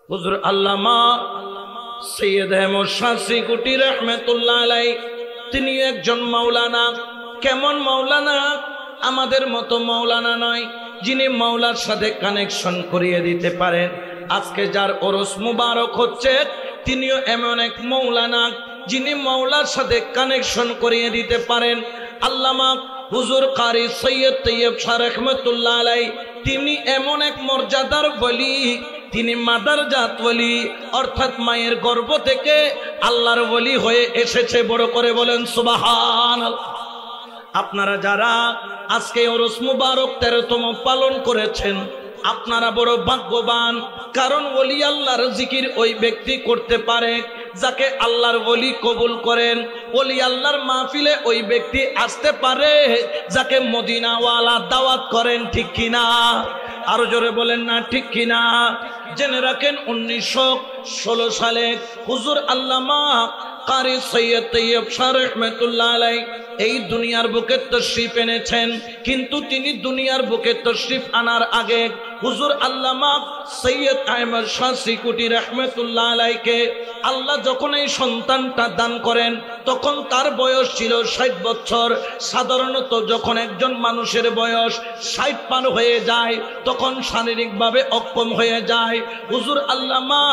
হুজুর আল্লামা সৈয়দ আহমদ শাহ শ্রীকুটি রহমতুল্লাহ আলাই তিনি একজন মাওলানা। কেমন মাওলানা? আমাদের মতো মাওলানা নয়, যিনি মাওলার সাথে কানেকশন করিয়ে দিতে পারেন। আজকে যার ওরস মুবারক হচ্ছে তিনিও এমন এক মাওলানা যিনি মাওলার সাথে কানেকশন করিয়ে দিতে পারেন। আল্লামা হুজুর কারি সৈয়দ তৈয়ব শাহ রহমতুল্লাহ আলাই তিনি এমন এক মর্যাদার ওলি, তিনি মাদারজাত ওলি, অর্থাৎ মায়ের গর্ভ থেকে আল্লাহর ওলি হয়ে এসেছে। বড় করে বলেন সুবহানাল্লাহ। আপনারা যারা আজকে ওরস মুবারক 13তম পালন করেছেন আপনারা বড় ভাগ্যবান, কারণ ওলি আল্লাহর জিকির ওই ব্যক্তি করতে পারে যাকে আল্লাহর ওলি কবুল করেন। ওলি আল্লাহর মাহফিলে ওই ব্যক্তি আসতে পারে যাকে মদিনাওয়ালা দাওয়াত করেন। ঠিক কিনা? আরো জোরে বলেন না ঠিক কিনা? জেনে রাখেন 1916 সালে হুজুর আল্লামা কারি সৈয়দ তৈয়ব শাহ রহমতুল্লাহ আলাই এই দুনিয়ার বুকে তশরিফ এনেছেন। কিন্তু তিনি দুনিয়ার বুকে তশরিফ আনার আগে হুজুর আল্লামা সৈয়দ আহমদ শাহ শ্রীকুটি রহমতুল্লাহ আলাইকে আল্লাহ যখন এই সন্তানটা দান করেন তখন তার বয়স ছিল 60 বছর। সাধারণত যখন একজন মানুষের বয়স 60 পার হয়ে যায় তখন শারীরিকভাবে অক্ষম হয়ে যায়। হুজুর আল্লামা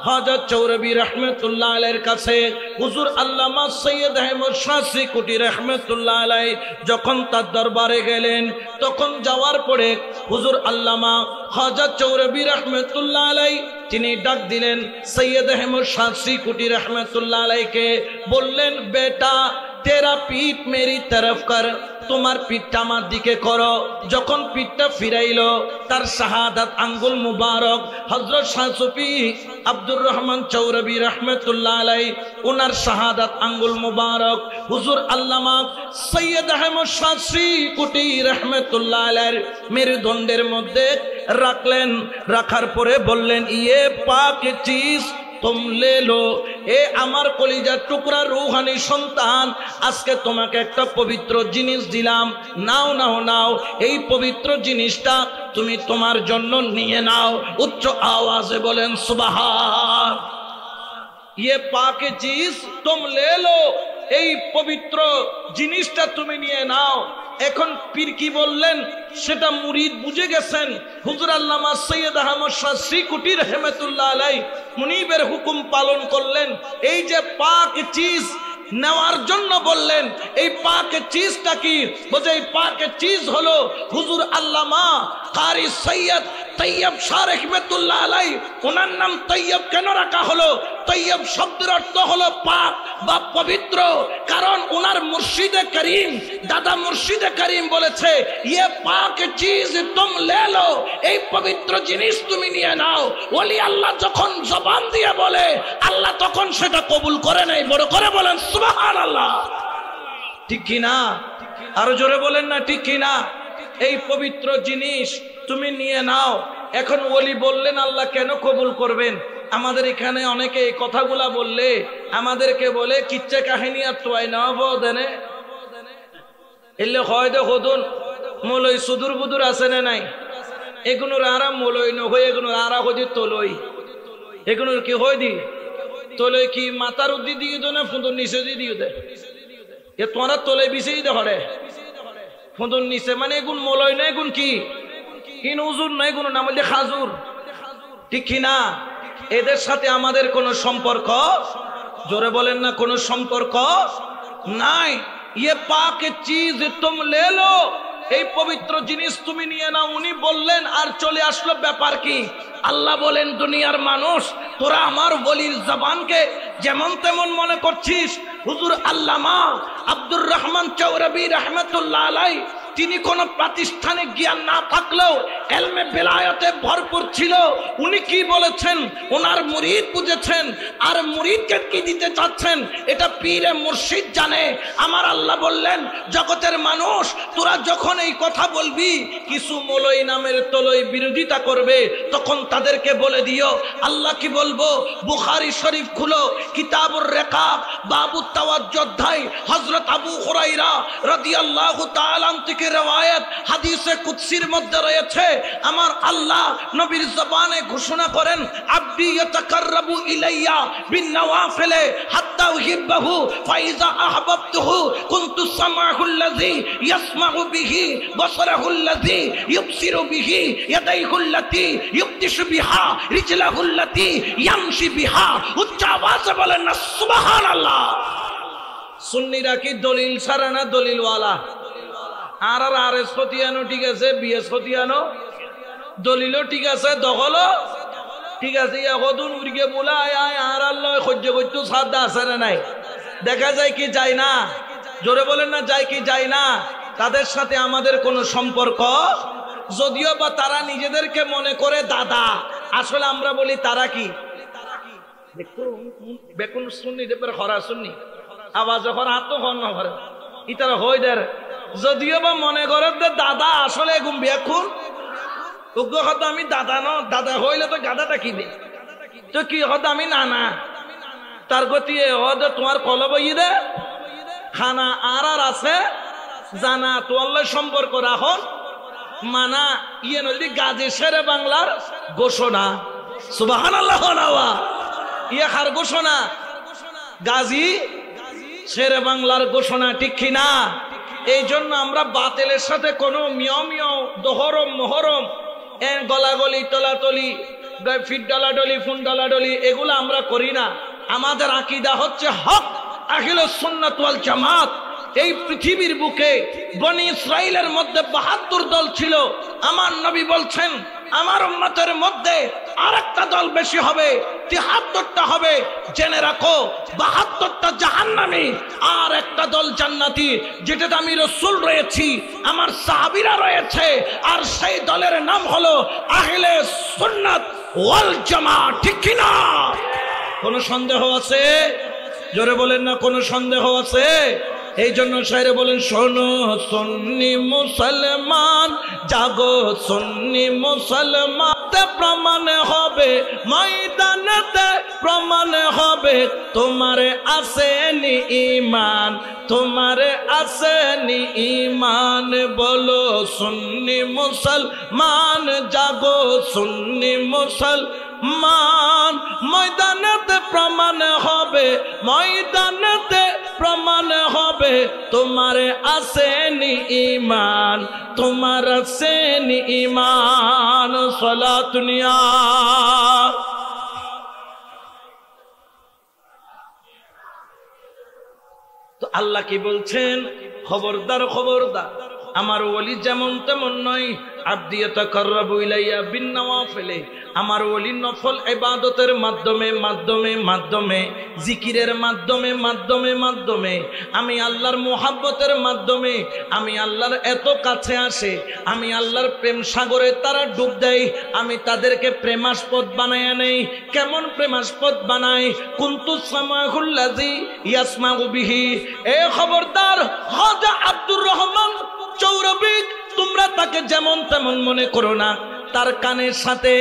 হযরত চৌরবি রহমতুল্লাহ আলাইহির কাছে হুজুর আল্লামা সৈয়দ আহমদ শাহ শ্রীকুটি রহমতুল্লাহ আলাই যখন তার দরবারে গেলেন তখন যাওয়ার পরে হুজুর আল্লামা হযরত চৌরবি রহমতুল্লাহ আলাই তিনি ডাক দিলেন সৈয়দ আহমদ শাহ শ্রীকুটি রহমতুল্লাহ আলাইকে, বললেন বেটা তেরা পিঠ মেরি তরফ কর, তোমার পিঠটা আমার দিকে করো। যখন পিঠটা ফিরাইলো তার শাহাদাত আঙ্গুল মুবারক হযরত শাহ সুফি আব্দুর রহমান চৌরবি রহমতুল্লাহ আলাই ওনার শাহাদাত আঙ্গুল মুবারক হুজুর আল্লামা সৈয়দ আহমদ শাহ শ্রীকুটি রহমতুল্লাহ আলাইর মেরুদণ্ডের মধ্যে রাখলেন। রাখার পরে বললেন ইয়ে পাক চিজ তুম লে লো, এ আমার কলিজার টুকরা রূহানি সন্তান, আজকে তোমাকে একটা পবিত্র জিনিস দিলাম, নাও নাও নাও, এই পবিত্র জিনিসটা তুমি তোমার জন্য নিয়ে নাও। উচ্চ আওয়াজে বলেন সুবহান। ইয়ে পাক চিজ তুম লে লো, এই পবিত্র জিনিসটা তুমি নিয়ে নাও। এখন পীর কি বললেন সেটা মুরিদ বুঝে গেছেন। হুজুর আল্লামা সৈয়দ আহমদ শাহ শ্রীকুটি রহমতুল্লাহ আলাই মুনিবের হুকুম পালন করলেন। এই যে পাক চিজ নেওয়ার জন্য বললেন, এই পাক চিজটা কি? বলে এই পাক চিজ হলো হুজুর আল্লামা কারি সৈয়দ তৈয়ব শাহ রহমতুল্লাহ আলাই। ওনার নাম তৈয়ব কেন রাখা হলো? তৈয়ব শব্দের অর্থ হলো পাক বা পবিত্র, কারণ ওনার মুর্শিদে করিম দাদা মুর্শিদে করিম বলেছে ইয়ে পাক চিজ তুম লে লো, এই পবিত্র জিনিস তুমি নিয়ে নাও। ওলি আল্লাহ যখন জবান দিয়ে বলে আল্লাহ তখন সেটা কবুল করে নেয়। বড় করে বলেন সুবহানাল্লাহ। ঠিক কিনা? আরো জোরে বলেন না ঠিক কিনা? এই পবিত্র জিনিস তুমি নিয়ে নাও। এখন ওলি বললেন আল্লাহ কেন কবুল করবেন? আমাদের এখানে অনেকে এই কথাগুলা বললে আমাদেরকে বলে কিচ্ছা কাহিনী আর তোয়াই না দেনে এলে হয় দে হদুন মলই সুদূর বুদুর আছে না নাই, এগুলোর আরা মলই নয়, এগুলোর আরা হদি তোলই, এগুলোর কি হয় দি তোলই কি মাথার উদ্দি দিয়ে দো না ফুঁদুর নিচে দিয়ে দিয়ে দে, এ তোরা তোলে বিষেই দে হরে ফুঁদুর নিচে, মানে এগুন মলই নয়, এগুন কি ইন উজুর নয়, এগুলো নাম বললে খাজুর। ঠিক কিনা? এদের সাথে আমাদের কোনো সম্পর্ক, জোরে বলেন না, কোনো সম্পর্ক নাই। ইয়ে পাক চিজ তুম লে লো, এই পবিত্র জিনিস তুমি নিয়ে নাও। উনি বললেন আর চলে আসলো। ব্যাপার কি? আল্লাহ বলেন দুনিয়ার মানুষ তোরা আমার ওলির জবানকে যেমন তেমন মনে করছিস। হুজুর আল্লামা আব্দুর রহমান চৌরবি রহমতুল্লাহ আলাই তিনি কোনো প্রাতিষ্ঠানিক জ্ঞান না থাকলেও এলমে বেলায়েতে ভরপুর ছিল। উনি কি বলেছেন ওনার মুরিদ বুঝেছেন, আর মুরিদকে কি দিতে চাচ্ছেন এটা পীরে মুর্শিদ জানে। আমার আল্লাহ বললেন, জগতের মানুষ তোরা যখন এই কথা বলবি, কিছু মৌলই নামের তলই বিরোধিতা করবে, তখন তাদেরকে বলে দিও আল্লাহ কি বলবো। বুখারী শরীফ খুলো, কিতাবুর রিকাব, বাবুত তাওয়াজ্জুহ অধ্যায়, হযরত আবু হুরায়রা রাদিয়াল্লাহু তাআলা থেকে রওয়ায়াত, হাদিসে কুদসির মধ্যে রয়েছে, আমার আল্লাহ নবীর জবানে ঘোষণা করেন, আব্দি ইয়াতাকাররাবু ইলাইয়া বিন্নাওয়াফিলে হাত্তা উহিব্বাহু ফাইজা আহবাবতুহু কুনতু সামাহুল্লাযী ইয়াসমাউ বিহি বাসারাহুল্লাযী ইউবসিরু বিহি ইয়াদাইহুল্লাতী ইউবতিশু বিহা রিজলাহুল্লাতী ইয়ামশি বিহা। উচ্চ আওয়াজে বলেন না সুবহানাল্লাহ। সুন্নিরা কি দলিল ছাড়া না দলিলওয়ালা? আর এস খতিয়ানো ঠিক আছে, বিএস খতিয়ানো, দলিলও ঠিক আছে, দখলও ঠিক আছে। এখন উড়িয়ে বলা আর আল্লাহ সহ্য করতে সাদা আছে না নাই? দেখা যায় কি যায় না? জোরে বলেন না, যায় কি যায় না? তাদের সাথে আমাদের কোনো সম্পর্ক, যদিও বা তারা নিজেদেরকে মনে করে দাদা, আসলে আমরা বলি তারা কি বেকুন শুননি খরা শুননি আবার যখন আত্মখন করে ইতারা হয়ে দেয়, যদিও বা মনে করে দাদা, আসলে গুম বেকুন উগ্র হতো আমি দাদা ন, দাদা হইলে তো গাদাটা কি দে, তো কি হতো আমি নানা, তার গতি তোমার কলব ই দে খানা আর আছে জানা তো আল্লাহ সম্পর্ক রাখো মানা ইয়ে নদী গাজী শেরে বাংলার ঘোষণা। সুবহানাল্লাহ। ইয়ে খার ঘোষণা গাজী শেরে বাংলার ঘোষণা, ঠিক কিনা? এই জন্য আমরা বাতিলের সাথে কোনো মিয় দহরম মহরম গলাগলি তলাতলি ফিট ডলাডলি ফুন ডলাডলি এগুলো আমরা করি না। আমাদের আকীদা হচ্ছে হক, আহলে সুন্নাত ওয়াল জামাত। এই পৃথিবীর বুকে বনি ইসরাইলের মধ্যে ৭২ দল ছিল। আমার নবী বলছেন আমার উম্মতের মধ্যে আরেকটা দল বেশি হবে, ৭৩টা হবে। জেনে রাখো ৭২টা জাহান্নামী আর একটা দল জান্নাতি, যেটাতে আমি রাসূল রয়েছি, আমার সাহাবীরা রয়েছে, আর সেই দলের নাম হলো আহলে সুন্নাত ওয়াল জামাত। ঠিক কি না? কোনো সন্দেহ আছে? জোরে বলেন না, কোনো সন্দেহ আছে? এই জন্য শায়রে বলেন, শোনো সুন্নি মুসলমান জাগো, সুন্নি মুসলমান প্রমাণ হবে ময়দানেতে, প্রমাণ হবে তোমারে আসেনি ঈমান, তোমারে আসেনি ঈমান। বলো সুন্নি মুসলমান জাগো, সুন্নি মুসলমান ময়দানেতে প্রমাণ হবে, ময়দানেতে প্রমাণ হবে তোমারে আসেনি ঈমান, তোমার আসেনি ঈমান। সালাতুনিয়া তো আল্লাহ কি বলছেন? খবরদার খবরদার, আমার ওলি যেমন তেমন নয়। আব্দি ইয়াতাকাররাবু ইলাইয়া বিন্নাওয়াফিলে, আমার ওলি নফল ইবাদতের মাধ্যমে মাধ্যমে মাধ্যমে জিকিরের মাধ্যমে মাধ্যমে মাধ্যমে আমি আল্লাহর মুহাব্বতের মাধ্যমে আমি আল্লাহর এত কাছে আসে, আমি আল্লাহর প্রেম সাগরে তারা ডুব দেয়, আমি তাদেরকে প্রেমাস্পদ বানায় নেই। কেমন প্রেমাস্পদ বানাই? কুনতু সামাহুল্লাযী ইয়াসমাউ বিহি। এ খবরদার, খাজা আব্দুর রহমান চৌরবী, তোমরা তাকে যেমন তেমন মনে করো না, তার কানের সাথে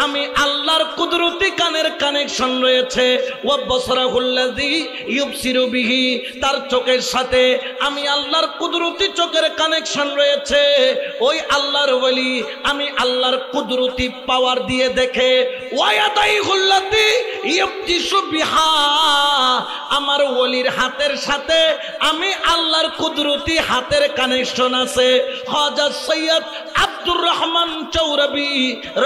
আমি আল্লাহর কুদরতি কানের কানেকশন রয়েছে। ওয়া বসরাহুল্লাযী ইউবসিরু বিহি, তার চোখের সাথে আমি আল্লাহর কুদরতি চোখের কানেকশন রয়েছে। ওই আল্লাহর ওলি আমি আল্লাহর কুদরতি পাওয়ার দিয়ে দেখে। ওয়া ইয়াদাইহুল্লাতী ইউবতিশু বিহা, আমার ওলির হাতের সাথে আমি আল্লাহর কুদরতি হাতের কানেকশন আছে। খাজা সৈয়দ আব্দুর রহমান চৌরবী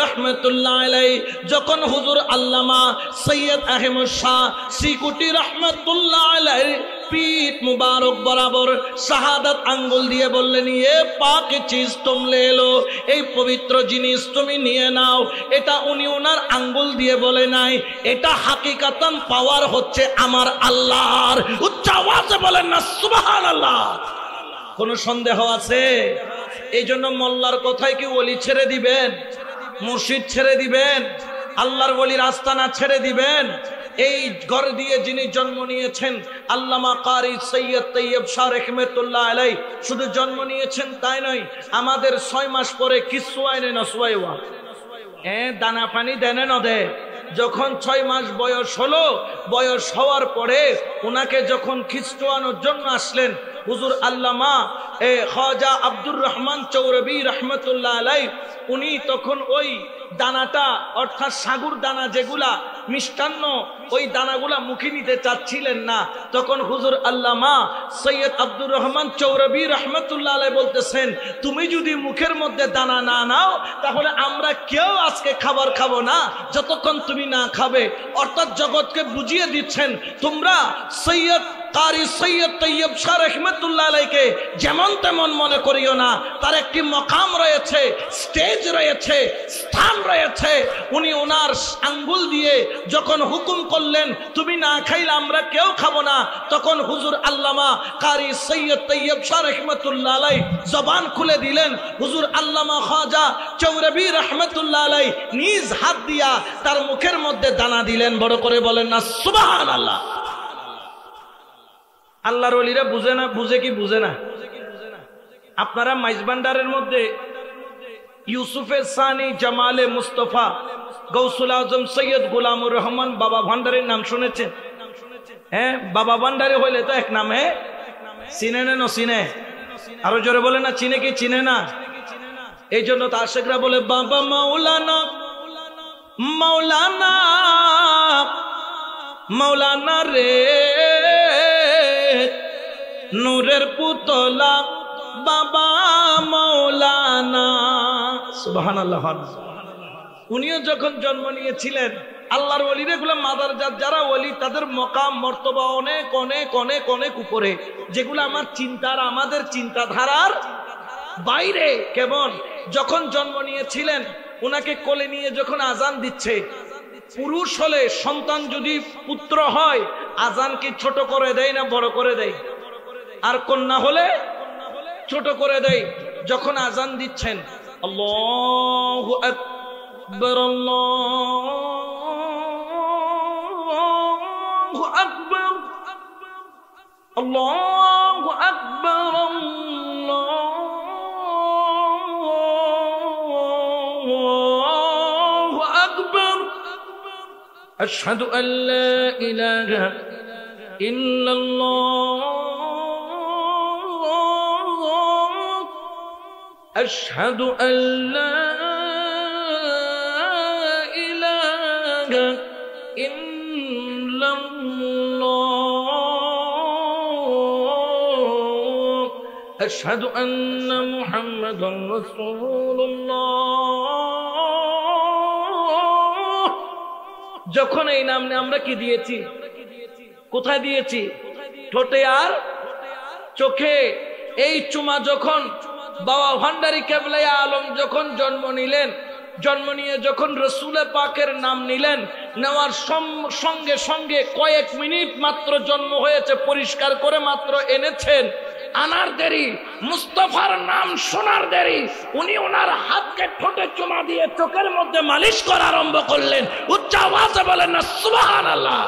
রহমতুল্লাহ আলাইহি যখন হুজুর আল্লামা সৈয়দ আহমদ শাহ সিকুটি রহমতুল্লাহ আলাইহি पीठ मुबारक बराबर शहादत आंगुल दिए बोलें ये पाक चीज तुम ले लो, ये पवित्र जिनिस तुम निये नाओ। एटा उनी उनार आंगुल दिए बोले नाई, एटा हकीकतन पावर होच्छे आमार आल्लाहर। उच्च आवाजे बोलें ना सुबहानाल्लाह। कोनो सन्देह आछे? এই জন্য মোল্লার কথায় কি ওলি ছেড়ে দিবেন? মুর্শিদ ছেড়ে দিবেন? আল্লাহর ওলির আস্তানা ছেড়ে দিবেন? এই ঘর দিয়ে যিনি জন্ম নিয়েছেন আল্লামা কারি সৈয়দ তৈয়ব শাহ রহমতুল্লাহ আলাই, শুধু জন্ম নিয়েছেন তাই নয়, আমাদের 6 মাস পরে কিচ্ছু আইনে নসওয়াইওয়া দানা পানি দেনে ন দে। যখন 6 মাস বয়স হলো, বয়স হওয়ার পরে ওনাকে যখন খ্রিস্টানোর জন্য আসলেন হুজুর আল্লামা খাজা আব্দুর রহমান চৌরবী রহমতুল্লাহ আলাই, উনি তখন ওই দানাটা অর্থাৎ সাগুর দানা যেগুলা মিষ্টান্ন, ওই দানাগুলা মুখে নিতে চাচ্ছিলেন না। তখন হুজুর আল্লামা সৈয়দ আব্দুর রহমান চৌরবী রহমতুল্লাহ আলাই বলতেছেন, তুমি যদি মুখের মধ্যে দানা না নাও তাহলে আমরা কেউ আজকে খাবার খাবো না যতক্ষণ তুমি না খাবে। অর্থাৎ জগৎকে বুঝিয়ে দিচ্ছেন, তোমরা সৈয়দ কারি সৈয়দ তৈয়ব শাহ রহমতুল্লাহ আলাইকে যেমন তেমন মনে করিও না, তার একটি মকাম রয়েছে, স্টেজ রয়েছে, স্থান রয়েছে। উনি ওনার আঙ্গুল দিয়ে যখন হুকুম করলেন তুমি না খাইলে আমরা কেউ খাবো না, তখন হুজুর আল্লামা কারি সৈয়দ তৈয়ব শাহ রহমতুল্লাহ আলাই জবান খুলে দিলেন। হুজুর আল্লামা খাজা চৌরবী রহমতুল্লাহ আলাই নিজ হাত দিয়া তার মুখের মধ্যে দানা দিলেন। বড় করে বলেন না সুবহানাল্লাহ। আল্লাহর ওলিরা বুঝে না, বুঝে কি বুঝে না? আপনারা মাইজবান্ডারের মধ্যে ইউসুফে সানি জামালে মুস্তফা গৌসুল আজম সৈয়দ গোলামুর রহমান বাবা ভান্ডারের নাম শুনেছেন? হ্যাঁ, বাবা ভান্ডারে হইলে তো এক নাম। হ্যাঁ, চিনে না চিনে? আরো জোরে বলে না, চিনে কি চিনে না? এই জন্য তো আশেকরা বলে বাবা মাওলানা মাওলানা মাওলানা রে নূরের পুতলা বাবা মাওলানা। সুবহানাল্লাহ। উনিও যখন জন্ম নিয়েছিলেন, আল্লাহর ওলিরা গুলো মাদারজাত যারা ওলি তাদের মকাম মর্তবা অনেক অনেক অনেক অনেক উপরে, যেগুলো আমার চিন্তার আমাদের চিন্তাধারার বাইরে। কেমন যখন জন্ম নিয়েছিলেন উনাকে কোলে নিয়ে যখন আজান দিচ্ছে, পুরুষ হলে সন্তান যদি পুত্র হয় আজান কি ছোট করে দেয় না বড় করে দেয়? আর কন্যা হলে ছোট করে দেয়। যখন আজান দিচ্ছেন আল্লাহু আকবার আল্লাহু আকবার আল্লাহু আকবার আল্লাহু আকবার আশহাদু আল্লা ইলাহা ইল্লাল্লাহ أشهد أن لا إله إلا الله أشهد أن محمدا رسول الله। যখন এই নাম আমরা কি দিয়েছি? কোথায় দিয়েছি? ঠোঁটে আর চোখে। এই চুমা যখন বাবা ভান্ডারী কেবলা আলম যখন জন্ম নিলেন, জন্ম নিয়ে যখন রসুল পাকের নাম নিলেন, নেওয়ার সঙ্গে সঙ্গে কয়েক মিনিট মাত্র জন্ম হয়েছে, পরিষ্কার করে মাত্র এনেছেন, আনার দেরি, মুস্তফার নাম শোনার দেরি, উনি ওনার হাতকে ঠোঁটে চুমা দিয়ে চোখের মধ্যে মালিশ করা আরম্ভ করলেন। উচ্চ আওয়াজে বলেন না সুবহানাল্লাহ।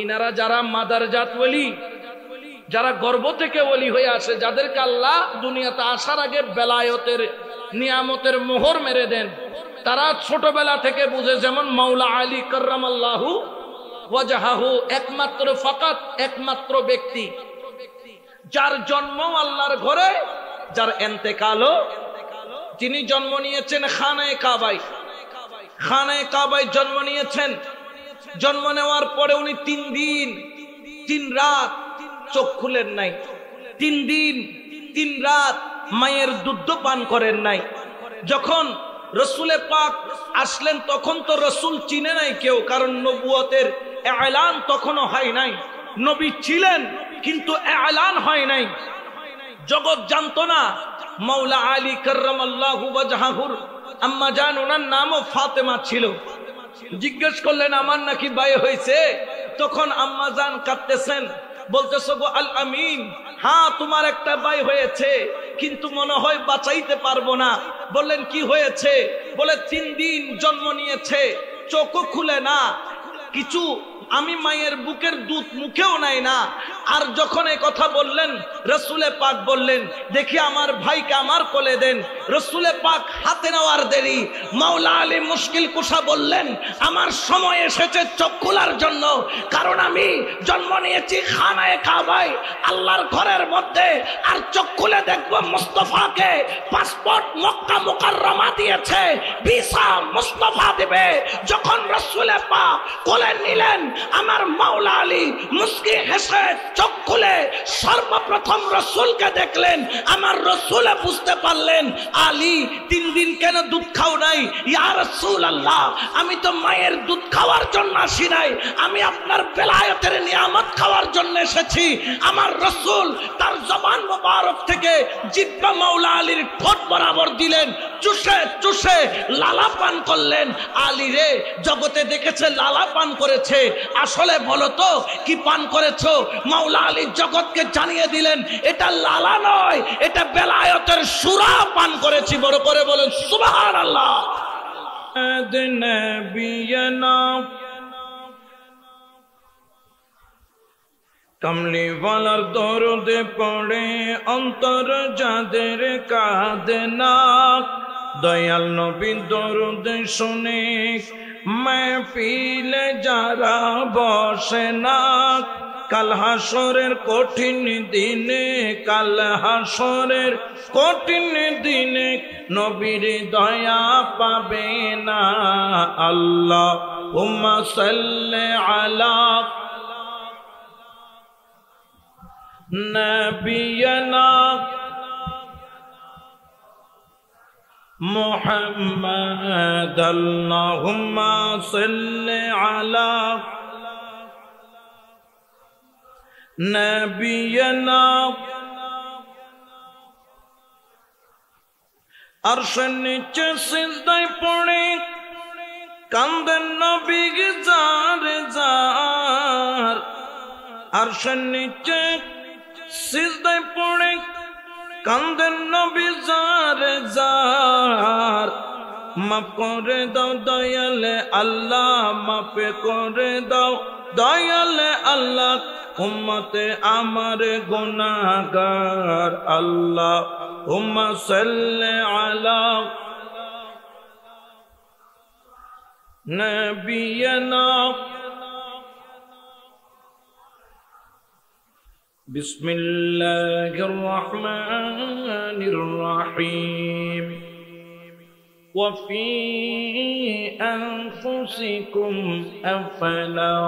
ইনারা যারা মাদারজাত ওলি, যারা গর্ভ থেকে ওলি হয়ে আসে, যাদেরকে আল্লাহ দুনিয়াতে আসার আগে বেলায়েতের নিয়ামতের মোহর মেরে দেন, তারা ছোটবেলা থেকে বুঝে। যেমন মাওলা আলী কাররামাল্লাহু ওয়াজহাহু, একমাত্র ফাকাত একমাত্র ব্যক্তি যার জন্ম আল্লাহর ঘরে, যার এন্তেকালও, তিনি জন্ম নিয়েছেন খানায়ে কাবায়। খানায়ে কাবায় জন্ম নিয়েছেন। জন্ম নেওয়ার পরে উনি 3 দিন 3 রাত চোখ খুলেন নাই। 3 দিন 3 রাত মায়ের দুধ পান করেন নাই। যখন রসুলে পাক আসলেন তখন তো রসুল চিনে নাই কেউ, কারণ নবুয়তের এলান তখনও হয় নাই। নবী ছিলেন কিন্তু এলান হয় নাই, জগৎ জানতো না। মাওলা আলী কাররামাল্লাহু ওয়াজহাহুর আম্মা জান, ওনার নামও ফাতেমা ছিল। জিজ্ঞেস করলেন আমার নাকি ভাই হয়েছে? তখন আম্মা জান কাঁদতেছেন, বলতেছো গো আল আমিন, হ্যাঁ তোমার একটা ভাই হয়েছে, কিন্তু মনে হয় বাঁচাইতে পারবো না। বললেন কি হয়েছে? বলে 3 দিন জন্ম নিয়েছে, চোখও খুলে না, কিছু আমি মায়ের বুকের দুধ মুখেও নাই না। আর যখন এই কথা বললেন, রসুলে পাক বললেন, দেখি আমার ভাইকে আমার কোলে দেন। রসুলে পাক হাতে নেওয়ার দেরি, মাওলা আলী মুশকিল কুশা বললেন, আমার সময় এসেছে চোখ খোলার জন্য, কারণ আমি জন্ম নিয়েছি খানায়ে কাবায়, আল্লাহর ঘরের মধ্যে, আর চোখ খুলে দেখবো মুস্তাফাকে। পাসপোর্ট মক্কা মুকাররমা দিয়েছে, ভিসা মুস্তাফা দেবে। যখন রসুলে পাক কোলে নিলেন, আমার মাওলা আলী মুস্কি হেসে চোখ খুলে সর্বপ্রথম রসুলকে দেখলেন। আমার রসুলে বুঝতে পারলেন, আলী 3 দিন কেন দুধ খাও নাই? ইয়া রাসূলুল্লাহ, আমি তো মায়ের দুধ খাওয়ার জন্য আসি নাই, আমি আপনার বেলায়েতের নিয়ামত খাওয়ার জন্য এসেছি। আমার রসুল তার জবান মোবারক থেকে জিহ্বা মাওলা আলীর ঠোঁট বরাবর দিলেন, চুষে চুষে লালা পান করলেন। আলী রে, জগতে দেখেছে লালা পান করেছে, আসলে বলো তো কি পান করেছো? মাওলা আলী জগৎকে জানিয়ে দিলেন, এটা লালা নয়, এটা বেলায়েতের সুরা পান করেছি। বড় করে বলেন সুবহানাল্লাহ। কমলিওয়ালার দরদে পড়ে অন্তর যাদের কাঁদে না, দয়াল নবীর দরদে শুনে মাহফিলে যারা বসে না, কাল হাসরের কঠিন দিনে, কাল হাসরের কঠিন দিনে নবীর দয়া পাবে না। আল্লাহুম্মা সাল্লি আলা নবিয়িনা মুহাম্মাদ, আল্লাহুম্মা সাল্লি আলা নবিয়িনা। আরশের নিচে সিজদায় পড়ে কান্দেন নবী জার জার, আরশের নিচে সিজদায় পড়ে কান্দেন নবী জার জার। মাফ করে দাও দয়ালে আল্লাহ, মাফ করে দাও দয়ালে আল্লাহ, উম্মতে আমার গুনাহগার। আল্লাহুম্মা সাল্লি আলা নবিয়িনা। বিসমিল্লাহির রহমানির রহিম। وفي أنفسكم أفلا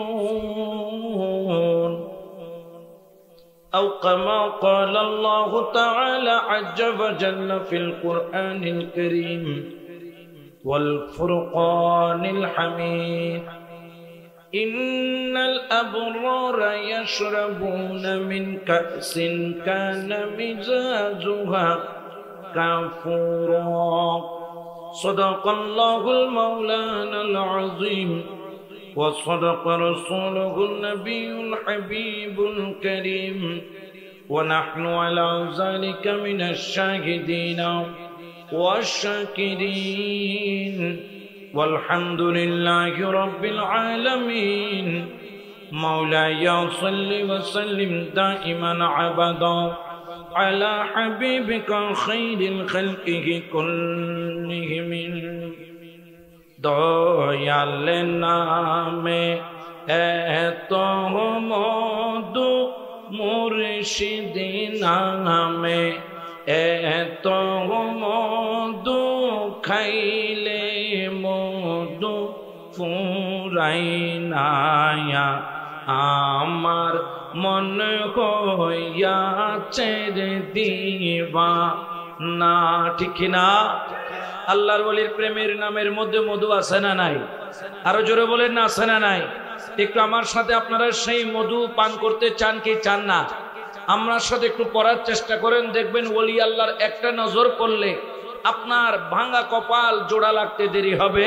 تبصرون، أو كما قال الله تعالى عز وجل في القرآن الكريم والفرقان الحميد، إن الأبرار يشربون من كأس كان مزاجها كافورا. صدق الله المولانا العظيم، وصدق رسوله النبي الحبيب الكريم، ونحن على ذلك من الشاهدين والشاكرين، والحمد لله رب العالمين. مولاي صل وسلم دائما عبدا على حبيبك خير خلقه كلهم. দয়াল নামে এত মধু, মুর্শিদ নামে এত মধু, খাইলে মধু ফুরাই না আমার মন হইয়াছে দিওয়ানা। ঠিক না? আল্লাহর ওলির প্রেমের নামের মধ্যে মধু আছে না নাই? আরো জোরে বলেন না, আছে না নাই? একটু আমার সাথে আপনারা সেই মধু পান করতে চান কি চান না? আমার সাথে একটু পড়ার চেষ্টা করেন, দেখবেন ওলি আল্লাহর একটা নজর পড়লে আপনার ভাঙা কপাল জোড়া লাগতে দেরি হবে।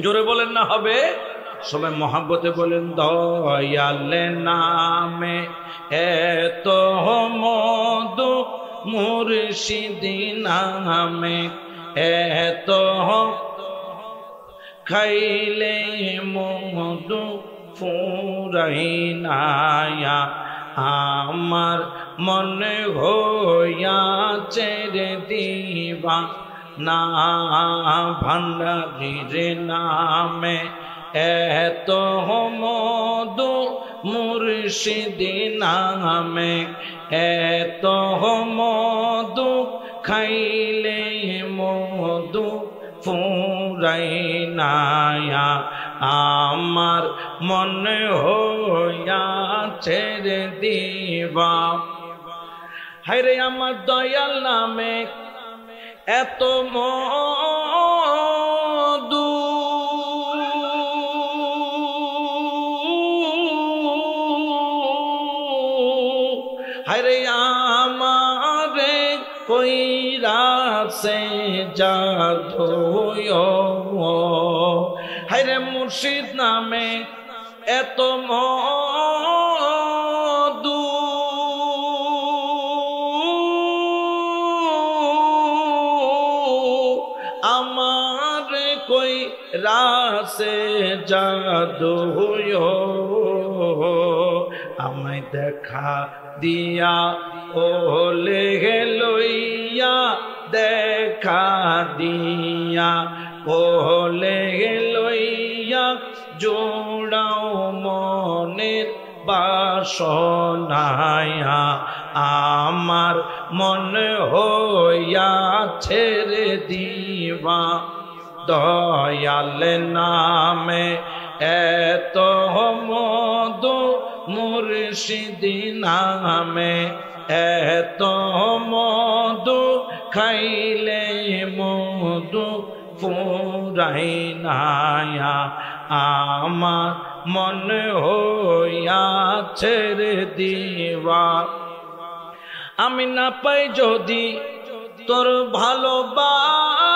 জোরে বলেন না হবে? সবাই মহাব্বতে বলেন, দয়াল নামে এত মধু, মুর্শিদ নামে এত খাইলে মধু ফুরাই না আমার মনে হইয়াছে রে দিবা না ভান্ডারীর নামে এত মধু মুর্শিদি নামে এত মধু খাইলে মধু ফুরাই না আমার মনে হইয়াছে রে দিবা হায়রে আমার দয়াল নামে এত মধু হায়রে আমারে কইরাছে জাদু হায়রে মুর্শিদ নামে এত মধু আমারে কইরাছে জাদু আমায় দেখা দিয়া ওলে লইয়া দেখা দিয়া ওলে লইয়া জোড়াও মনের বাসনায়া আমার মনে হইয়াছে রে দিবা দয়াল নামে এত মধু মুর্শিদি নামে এত মধু খাইলে মধু ফুরাই না আমার মনে হইয়াছে রে দিবা আমি না পাই যদি তোর ভালোবাসা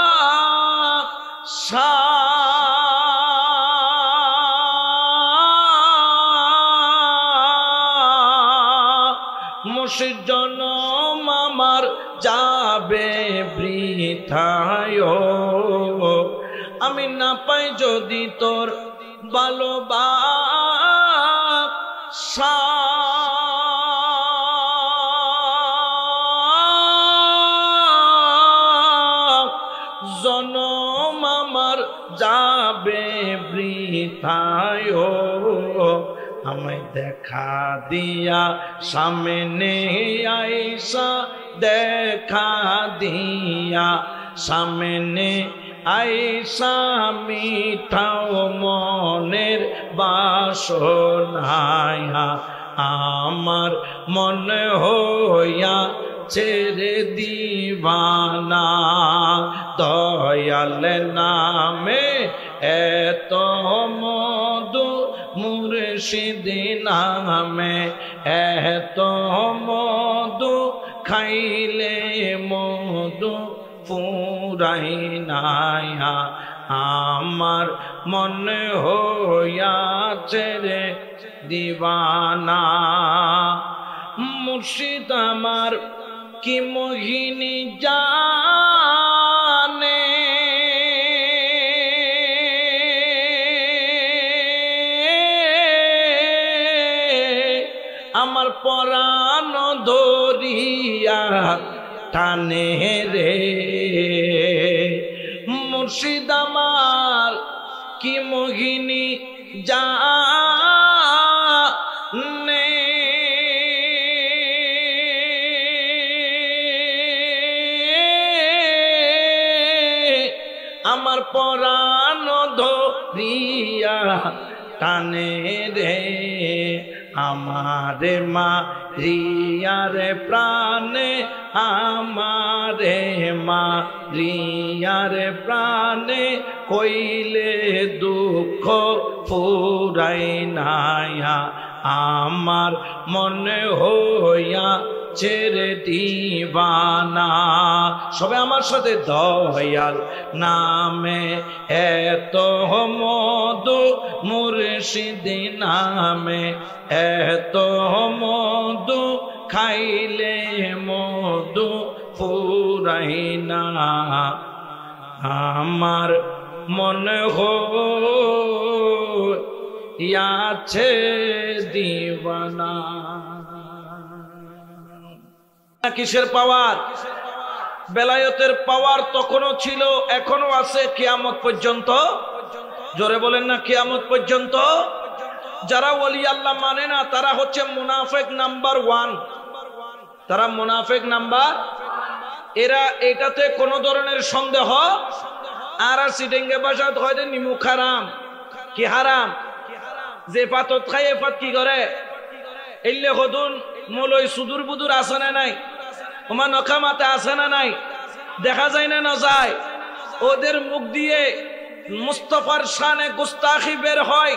মুর্শিদ জনম আমার যাবে বৃথায় আমি না পাই যদি তোর ভালোবাসা জনম আমার যাবে বৃথায় আমায় দেখা দিয়া সামনে আইসা দেখা দিয়া সামনে আইসা মিঠাও মনের বাসনায়া আমার মনে হইয়া ছেড়ে দিবানা দয়াল নামে এত মধু মুর্শিদি নামে এত মধু খাইলে মধু ফুরাই না আমার মনে হইয়াছে রে দিবানা মুর্শিদ আমার কি মোহিনী জানে আমার পরাণ ধরিয়া টানে রে মুর্শিদ আমার কি মোহিনী জানে আমার পরাণ ধরিয়া টানে রে আমারে মা রিয়ারে প্রাণে আমারে মা রিয়ারে প্রাণে কইলে দুঃখ ফুরাই না আমার মনে হইয়া ছেড়ে দিবানা সবে আমার সাথে দয়াল নামে এত মধু মুর্শিদি নামে এত মধু খাইলে মধু ফুরাই না আমার মনে হইয়াছে দিওয়ানা। কিসের পাওয়ার? বেলায়েতের পাওয়ার তখনও ছিল, এখনো আছে কিয়ামত পর্যন্ত। জোরে বলেন না কিয়ামত পর্যন্ত। যারা ওলি আল্লাহ মানে না তারা হচ্ছে মুনাফিক নাম্বার 1। তারা মুনাফিক নাম্বার। এরা এটাতে কোন ধরনের সন্দেহ আর সিটেঙ্গে বাসাত হয় যে নিমুখ হারাম। কি হারাম? যে পাতত খাই এ পাত কি করে এলে হদুন মলই সুদূর বুদুর আছে না নাই, ওমা নখামাতে আছে না নাই, দেখা যায় না যায়। ওদের মুখ দিয়ে মুস্তাফার শানে গুস্তাখি বের হয়,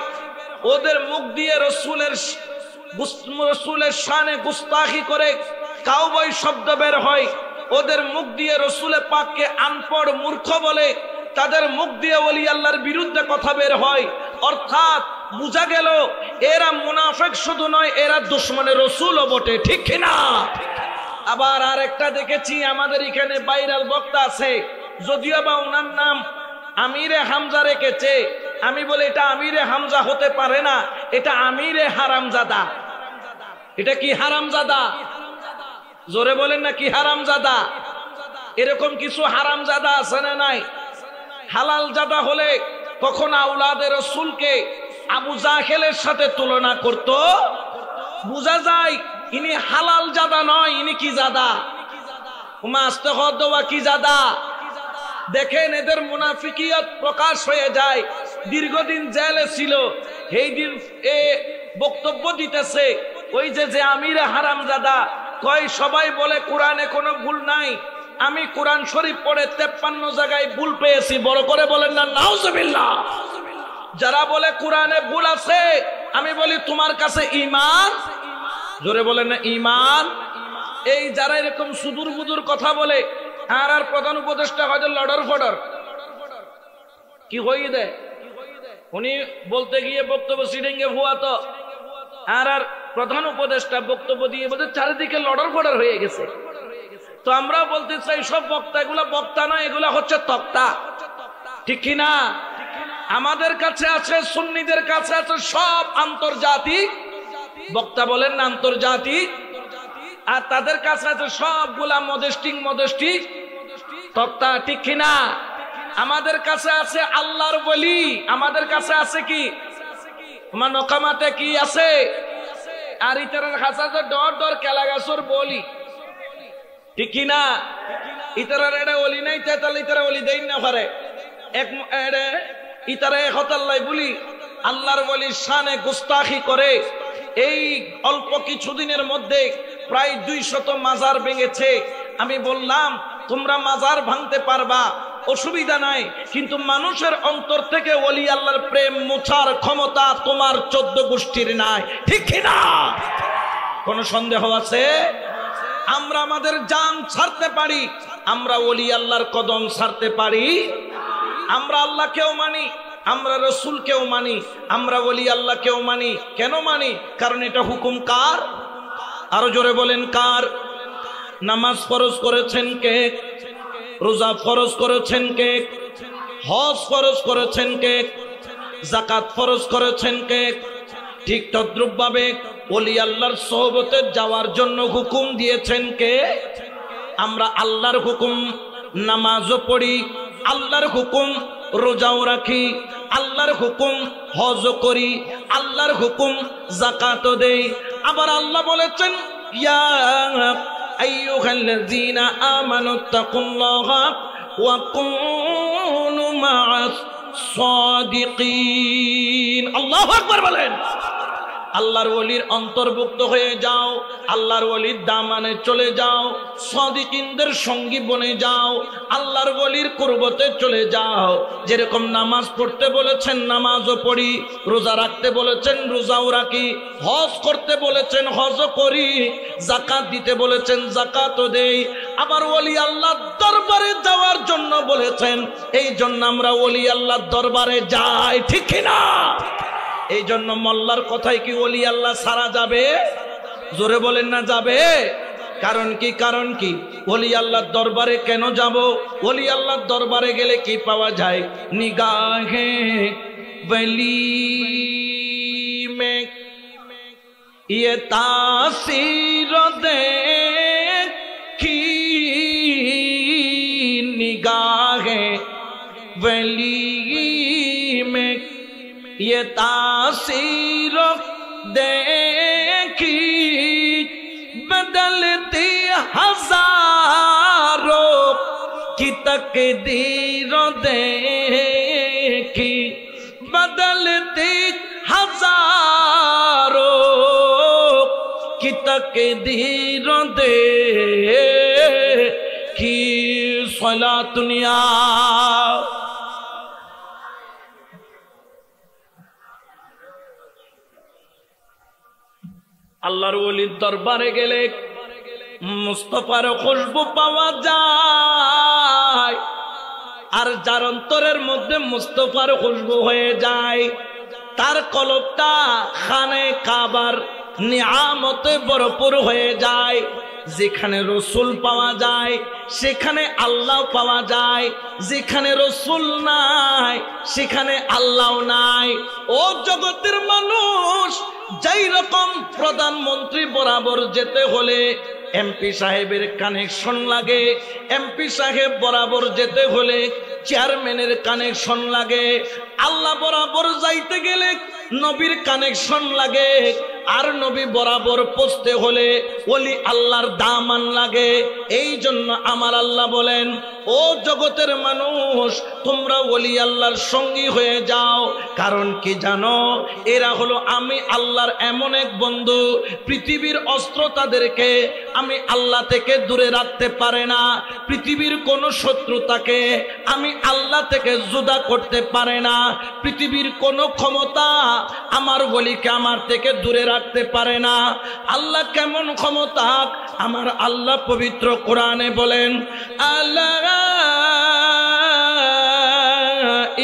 ওদের মুখ দিয়ে রসুলের শানে গুস্তাখি করে কাউবয় শব্দ বের হয়, ওদের মুখ দিয়ে রসুলে পাককে আনপড় মূর্খ বলে, তাদের মুখ দিয়ে ওলি আল্লাহর বিরুদ্ধে কথা বের হয়। অর্থাৎ বুঝা গেল এরা মুনাফিক শুধু নয়, এরা দুশমনে রসুলও বটে। ঠিক কিনা? আবার আর একটা দেখেছি আমাদের এখানে ভাইরাল বক্তা আছে, যদিও বা ওনার নাম আমিরে হামজা রেখেছে। আমি বলি এটা আমিরে হামজা হতে পারে না, এটা আমিরে হারামজাদা। এটা কি হারামজাদা? জোরে বলেন না কি হারামজাদা? এরকম কিছু হারামজাদা আছে না নাই? হালাল জাদা হলে কখন আওলাদে রসুলকে আবু জাহেলের সাথে তুলনা করত, বুঝা যায় ইনি হালাল জাদা নয়, ইনি কি জাদা? কি জাদা? দেখেন এদের মুনাফিকিয়ত প্রকাশ হয়ে যায়। দীর্ঘদিন জেলে ছিল, এই দিন এ বক্তব্য দিতেছে ওই যে আমিরে হারামজাদা কয় সবাই বলে কোরআনে কোনো ভুল নাই, আমি কোরআন শরীফ পড়ে 53 জায়গায় ভুল পেয়েছি। বড় করে বলেন না নাউজুবিল্লাহ। যারা বলে কোরআনে ভুল আছে, আমি বলি তোমার কাছে ঈমান? জোরে বলেন না ঈমান। এই যারা এরকম সুদূর বুদুর কথা বলে আর প্রধান উপদেষ্টা হয়তো লড়র ফডর কি হয়ে দেয়, উনি বলতে গিয়ে বক্তব্য সিডেঙ্গে ভুয়া তো আর প্রধান উপদেষ্টা বক্তব্য দিয়ে বলতে চারিদিকে লড়র ফডর হয়ে গেছে। তো আমরা বলতে চাই সব বক্তা এগুলা বক্তা নয়, এগুলা হচ্ছে তক্তা। ঠিক কিনা? আমাদের কাছে আছে, সুন্নিদের কাছে আছে সব আন্তর্জাতিক বক্তা, বলেন না আন্তর্জাতিক, আর তাদের কাছে আছে সবগুলা মডেস্টিক তক্তা। ঠিক কিনা? আমাদের কাছে আছে আল্লাহর ওলি, আমাদের কাছে আছে কি নকামাতে কি আছে, আর ইতারের কাছে আছে ডর কেলাগাছর বলি। ঠিক কিনা? ইতারের এটা ওলি নাই, তাহলে ইতারা ওলি দেই না পারে এক ইতারা একতাল্লাই বলি আল্লাহর ওলির শানে গুস্তাখি করে। এই অল্প কিছুদিনের মধ্যে প্রায় 200 মাজার ভেঙেছে। আমি বললাম তোমরা মাজার ভাঙতে পারবা, অসুবিধা নাই, কিন্তু মানুষের অন্তর থেকে ওলি আল্লাহর প্রেম মোছার ক্ষমতা তোমার 14 গোষ্ঠীর নাই। ঠিক কিনা? কোন সন্দেহ আছে? আমরা আমাদের জান ছাড়তে পারি, আমরা ওলি আল্লাহর কদম ছাড়তে পারি। আমরা আল্লাহকেও মানি, আমরা রসুলকেও মানি, আমরা ওলি আল্লাহকেও মানি। কেন মানি? কারণ এটা হুকুম কার? আরো জোরে বলেন কার? নামাজ ফরজ করেছেন কে? রোজা ফরজ করেছেন কে? হজ ফরজ করেছেন কে? যাকাত ফরজ করেছেন কে? ঠিক তদ্রুপ ভাবে ওলি আল্লাহর সোহবতে যাওয়ার জন্য হুকুম দিয়েছেন কে? আমরা আল্লাহর হুকুম নামাজও পড়ি, আল্লাহর হুকুম রোজাও রাখি, আল্লাহর হুকুম হজ করি, আল্লাহর হুকুম যাকাতও দেই। আবার আল্লাহ বলেছেন ইয়া আইয়ুহাল্লাযীনা আমানুত্তাকুল্লাহা ওয়া কুনু মা'আস সাদিকিন। আল্লাহু আকবার বলেন। আল্লাহর ওলির অন্তর্ভুক্ত হয়ে যাও, আল্লাহর ওলির দামানে চলে যাও, সাদিকিনদের সঙ্গী বনে যাও, আল্লাহর ওলির কুরবতে চলে যাও। যেরকম নামাজ পড়তে বলেছেন নামাজও পড়ি, রোজা রাখতে বলেছেন রোজাও রাখি, হজ করতে বলেছেন হজও করি, যাকাত দিতে বলেছেন যাকাতও দেই। আবার ওলি আল্লাহর দরবারে যাওয়ার জন্য বলেছেন, এই জন্য আমরা ওলি আল্লাহর দরবারে যাই। ঠিক কিনা? এই জন্য মোল্লার কথায় কি ওলি আল্লাহ সারা যাবে? জোরে বলেন না যাবে? কারণ কি? কারণ কি? ওলি আল্লাহর দরবারে কেন যাব? ওলি আল্লাহর দরবারে গেলে কি পাওয়া যায়? নিগাহে वली में ये तासीर देखी निगाहे वली में ये तासीर देखी बदलती हजारों की तकदीर देखी बदलती हजारों की तकदीर देखी सलातुनिया আল্লাহর ওলির দরবারে গেলে মুস্তাফার খুশবু পাওয়া যায়, আর যার অন্তরের মধ্যে মুস্তাফার খুশবু হয়ে যায় তার কলবটা খানে কাবার নিয়ামতে ভরপুর হয়ে যায়। যেখানে রসুল পাওয়া যায় সেখানে আল্লাহ পাওয়া যায়, যেখানে রসুল নাই সেখানে আল্লাহ নাই। ও জগতের মানুষ, যেই রকম প্রধানমন্ত্রী বরাবর যেতে হলে এমপি সাহেবের কানেকশন লাগে, এমপি সাহেব বরাবর যেতে হলে চেয়ারম্যানের কানেকশন লাগে, আল্লাহ বরাবর যাইতে গেলে নবীর কানেকশন লাগে, আর নবী বরাবর পৌঁছতে হলে ওলি আল্লাহর দামান লাগে। এই জন্য আমার আল্লাহ বলেন, ও জগতের মানুষ, তোমরা ওলি আল্লাহর সঙ্গী হয়ে যাও। কারণ কি জানো? এরা হলো আমি আল্লাহর এমন এক বন্ধু, পৃথিবীর অস্ত্র তাদেরকে আমি আল্লাহ থেকে দূরে রাখতে পারে না, পৃথিবীর কোন শত্রুতাকে আমি আল্লাহ থেকে জুদা করতে পারে না, পৃথিবীর কোন ক্ষমতা আমার ওলিকে আমার থেকে দূরে রাখতে পারে না। আল্লাহ কেমন ক্ষমতা? আমার আল্লাহ পবিত্র কোরআনে বলেন, আল্লাহ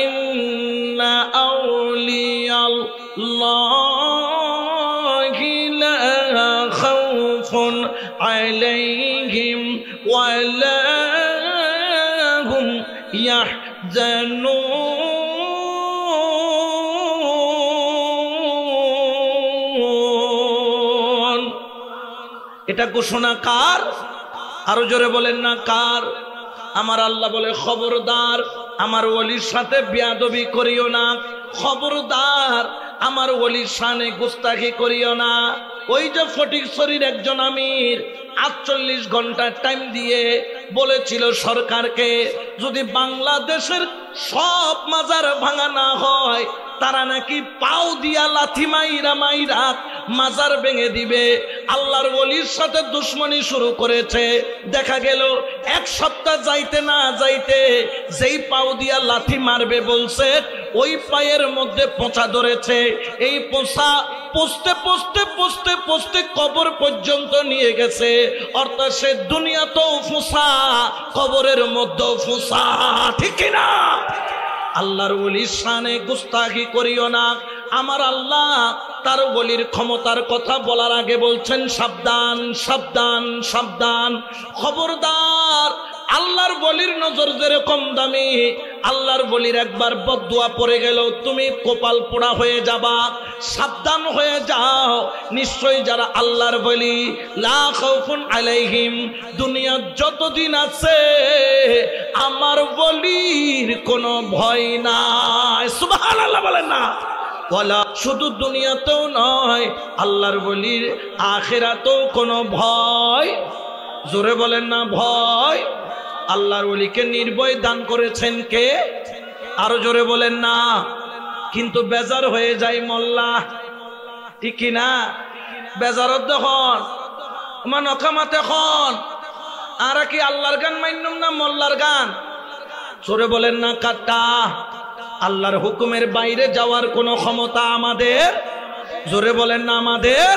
ইন্না আউলিয়াল্লাহি লা খাউফুন আলাইহিম ওয়া লা হুম ইয়াহজানুন। এটা ঘোষণা কার? আরো জোরে বলেন না কার? আমার আল্লাহ বলে, খবরদার আমার ওলির সাথে বেয়াদবি করিও না, খবরদার আমার ওলির শানে গুস্তাখি করিও না। ওই যে ফটিকছড়ির একজন আমির 48 ঘন্টা টাইম দিয়ে বলেছিল সরকারকে, যদি বাংলাদেশের সব মাজার ভাঙা না হয় তারা নাকি পাও দিয়া লাথি মাইরা মাইরা মাজার ভেঙে দিবে। আল্লাহর ওলির সাথে দুশ্মনী শুরু করেছে। দেখা গেল এক সপ্তাহ যাইতে না যাইতে যেই পাও দিয়া লাথি মারবে বলছে, ওই পায়ের মধ্যে পোঁচা ধরেছে। এই পোঁচা পোস্তে পোস্তে পোস্তে পোস্তে কবর পর্যন্ত নিয়ে গেছে। অর্থাৎ সে দুনিয়াতেও ফুসা, কবরের মধ্যেও ফুসা। ঠিক না? আল্লাহর ওলির শানে গুস্তাখি করিও না। আমার আল্লাহ তার ওলির ক্ষমতার কথা বলার আগে বলছেন, সাবধান সাবধান সাবধান, খবরদার। আল্লাহর ওলির নজর যেরকম দামি, আল্লাহর ওলির একবার বদদুয়া পড়ে গেল তুমি কপাল পোড়া হয়ে যাবা। সাবধান হয়ে যাও। নিশ্চয়ই যারা আল্লাহর ওলি, লা খাউফুন আলাইহিম, দুনিয়া যতদিন আছে আমার ওলির কোনো ভয় নাই। সুবহানাল্লাহ বলেন না? ওয়ালা শুধু দুনিয়াতেও নয়, আল্লাহর ওলির আখিরাতেও কোনো ভয়। জোরে বলেন না ভয়। আল্লাহর ওলিকে নির্ভয় দান করেছেন কে? আরো জোরে বলেন না। কিন্তু বেজার হয়ে যায় মোল্লা, ঠিক না? বেজারত দেখুন মান অকামাতে খন আর কি আল্লাহর গান মাইনুম না মোল্লার গান? জোরে বলেন না কাটা? আল্লাহর হুকুমের বাইরে যাওয়ার কোনো ক্ষমতা আমাদের? জোরে বলেন না আমাদের?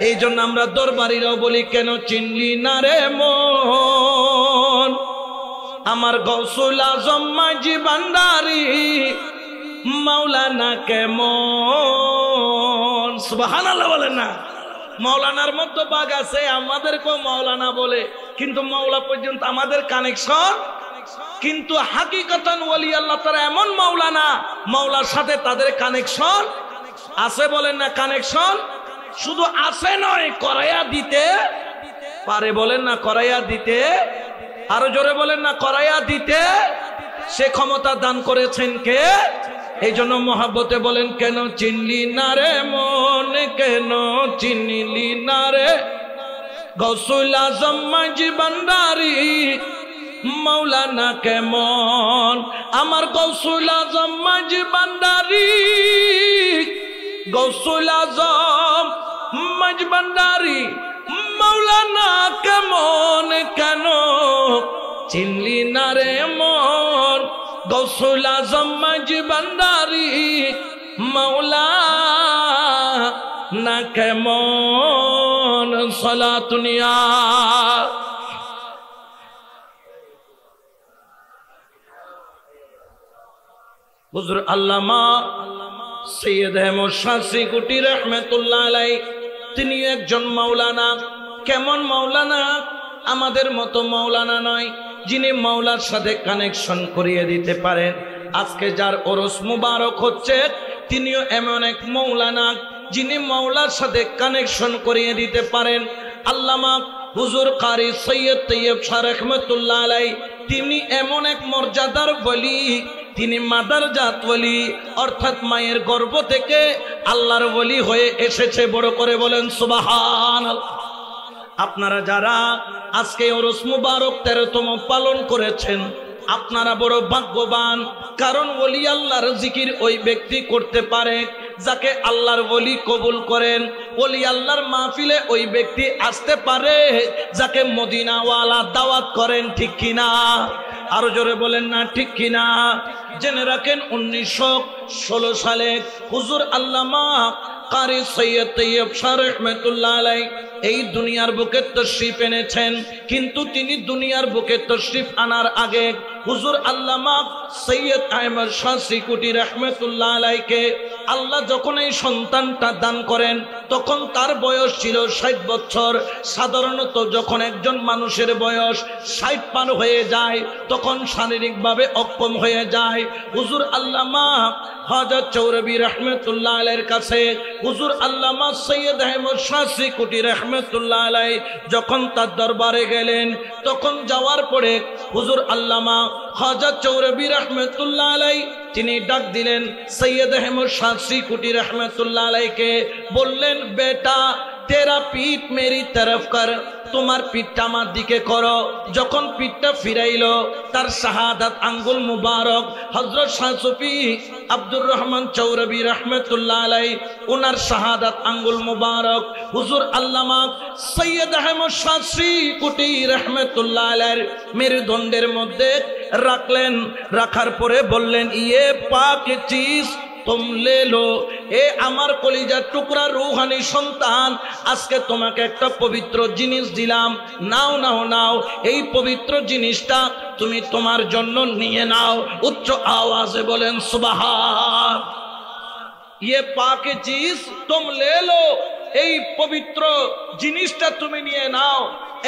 এই জন্য আমরা দরবারিরাও বলি, কেন চিনলি না রে মন আমার গৌসুল আজম মাঝি ভান্ডারি মাওলানা কেমন? সুবহানাল্লাহ বলেন না? মাওলানার মধ্যে বাগ আছে, আমাদেরকেও মাওলানা বলে, কিন্তু মাওলা পর্যন্ত আমাদের কানেকশন। কিন্তু হাকিকতান ওলি আল্লাহ তারা এমন মাওলানা, মাওলার সাথে তাদের কানেকশন আছে। বলেন না কানেকশন শুধু আছে নয়, করাইয়া দিতে পারে। বলেন না করাইয়া দিতে, আরো জোরে বলেন না করাইয়া দিতে। সে ক্ষমতা দান করেছেন কে? এই জন্য মহাব্বতে বলেন, কেন চিনলি না রে মন, কেন চিনলি না রে গৌসুল আজম মাঝি ভান্ডারী মাওলানা কেমন, আমার গৌসুল আজম মাঝি ভান্ডারী, গৌসুল আজম মাঝি ভান্ডারী মাওলানা কেমন, কেন চিনলি না রে মন গৌসুল আজম মাঝি ভান্ডারী মাওলানা কেমন। সালাতুনিয়া হুজুর আল্লামা সৈয়দ আহমদ শাহ শ্রীকুটি রহমতুল্লাহ আলাইহি, তিনি একজন মাওলানা। কেমন মাওলানা? আমাদের মতো মাওলানা নয়, যিনি মাওলার সাথে কানেকশন করিয়ে দিতে পারেন। আজকে যার ওরস মুবারক হচ্ছে, তিনিও এমন এক মাওলানা যিনি মাওলার সাথে কানেকশন করিয়ে দিতে পারেন। আল্লামা হুজুর কারি সৈয়দ তৈয়ব শাহ রহমতুল্লাহ আলাইহি, তিনি এমন এক মর্যাদার ওলি, তিনি মাদারজাত ওলি, অর্থাৎ মায়ের গর্ভ থেকে আল্লাহর ওলি হয়ে এসেছে। বড় করে বলেন সুবহানাল্লাহ। আপনারা যারা আজকে ওরস মুবারক 13তম পালন করেছেন, আপনারা বড় ভাগ্যবান। কারণ ওলি আল্লাহর জিকির ওই ব্যক্তি করতে পারে যাকে আল্লাহর ওলি কবুল করেন। ওলি আল্লাহর মাহফিলে ওই ব্যক্তি আসতে পারে যাকে মদিনাওয়ালা দাওয়াত করেন। ঠিক কিনা? আরো জোরে বলেন না ঠিক কিনা? জেনে রাখেন 1916 সালে হুজুর আল্লামা কারি সৈয়দ তৈয়ব শাহ রহমতুল্লাহ আলাইহি এই দুনিয়ার বুকে তশরিফ এনেছেন। কিন্তু তিনি দুনিয়ার বুকে তশরিফ আনার আগে হুজুর আল্লামা সৈয়দ আহমদ শাহ শ্রীকুটি রহমতুল্লাহ আলাইহিকে আল্লাহ যখন এই সন্তানটা দান করেন, তখন তার বয়স ছিল 60 বছর। সাধারণত যখন একজন মানুষের বয়স 60 পার হয়ে যায়, তখন শারীরিকভাবে অক্ষম হয়ে যায়। হুজুর আল্লামা হযরত চৌরবি রহমতুল্লাহ আলাইহির কাছে হুজুর আল্লামা সৈয়দ আহমদ শাহ শ্রীকুটি রহমতুল্লাহ আলাইহি যখন তার দরবারে গেলেন, তখন যাওয়ার পরে হুজুর আল্লামা হযরত চৌরবি রহমতুল্লাহ আলাইহি তিনি ডাক দিলেন সৈয়দ আহমদ শাহ শ্রীকুটি রহমতুল্লাহ আলাইহিকে, বললেন, বেটা তেরা পিঠ মেরি তরফ কর, তোমার পিঠটা আমার দিকে করো। যখন পিঠটা ফিরাইল, তার শাহাদাত আঙ্গুল মুবারক হযরত শাহ সুফি আব্দুর রহমান চৌরবি রহমতুল্লাহ আলাইহি ওনার শাহাদাত আঙ্গুল মুবারক হুজুর আল্লামা সৈয়দ আহমদ শাহ শ্রীকুটি রহমতুল্লাহ আলাইহির মেরুদণ্ডের মধ্যে রাখলেন। রাখার পরে বললেন, ইয়ে পাক চিজ তুম লে লো, এ আমার কলিজার টুকরা রূহানি সন্তান, আজকে তোমাকে একটা পবিত্র জিনিস দিলাম, নাও নাও নাও, এই পবিত্র জিনিসটা তুমি তোমার জন্য নিয়ে নাও। উচ্চ আওয়াজে বলেন সুবহান। ইয়ে পাক চিজ তুম লে লো, এই পবিত্র জিনিসটা তুমি নিয়ে নাও।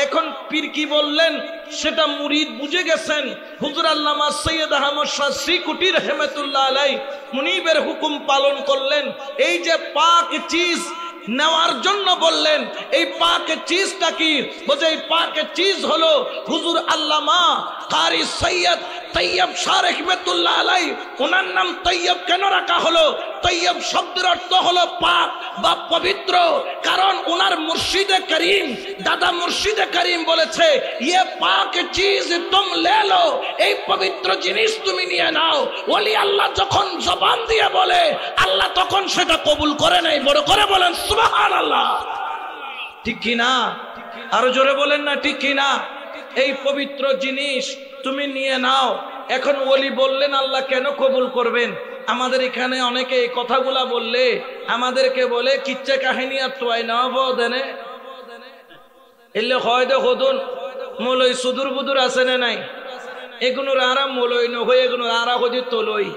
এখন পীর কি বললেন সেটা মুরিদ বুঝে গেছেন। হুজুর আল্লামা সৈয়দ আহমদ শাহ শ্রীকুটি রহমতুল্লাহ আলাইহি মুনিবের হুকুম পালন করলেন। এই যে পাক চিজ নেওয়ার জন্য বললেন, এই পাক চিজটা কি? বলছে এই পাক চিজ হলো হুজুর আল্লামা কারি সৈয়দ তৈয়ব শাহ রহমতুল্লাহ আলাইহি। ওনার নাম তৈয়ব কেন রাখা হলো? তৈয়ব শব্দের অর্থ হলো পাক বা পবিত্র। কারণ ওনার মুর্শিদে করিম, দাদা মুর্শিদে করিম বলেছে, ইয়ে পাক চিজ তুম লে লো, এই পবিত্র জিনিস তুমি নিয়ে নাও। ওলি আল্লাহ যখন জবান দিয়ে বলে, আল্লাহ তখন সেটা কবুল করে নেয়। বড় করে বলেন সুবহানাল্লাহ। ঠিক কিনা? আরো জোরে বলেন না ঠিক কিনা? এই পবিত্র জিনিস তুমি নিয়ে নাও। এখন ওলি বললেন, আল্লাহ কেন কবুল করবেন? আমাদের এখানে অনেকে এই কথাগুলা বললে আমাদেরকে বলে কিচ্ছা কাহিনী আর তোয়াই না দেনে এলে হয় দে হদুন মলই সুদূর বুদুর আছে না নাই, এগুলোর আরাম মলই নয়, এগুলোর আরা হদি তোলই,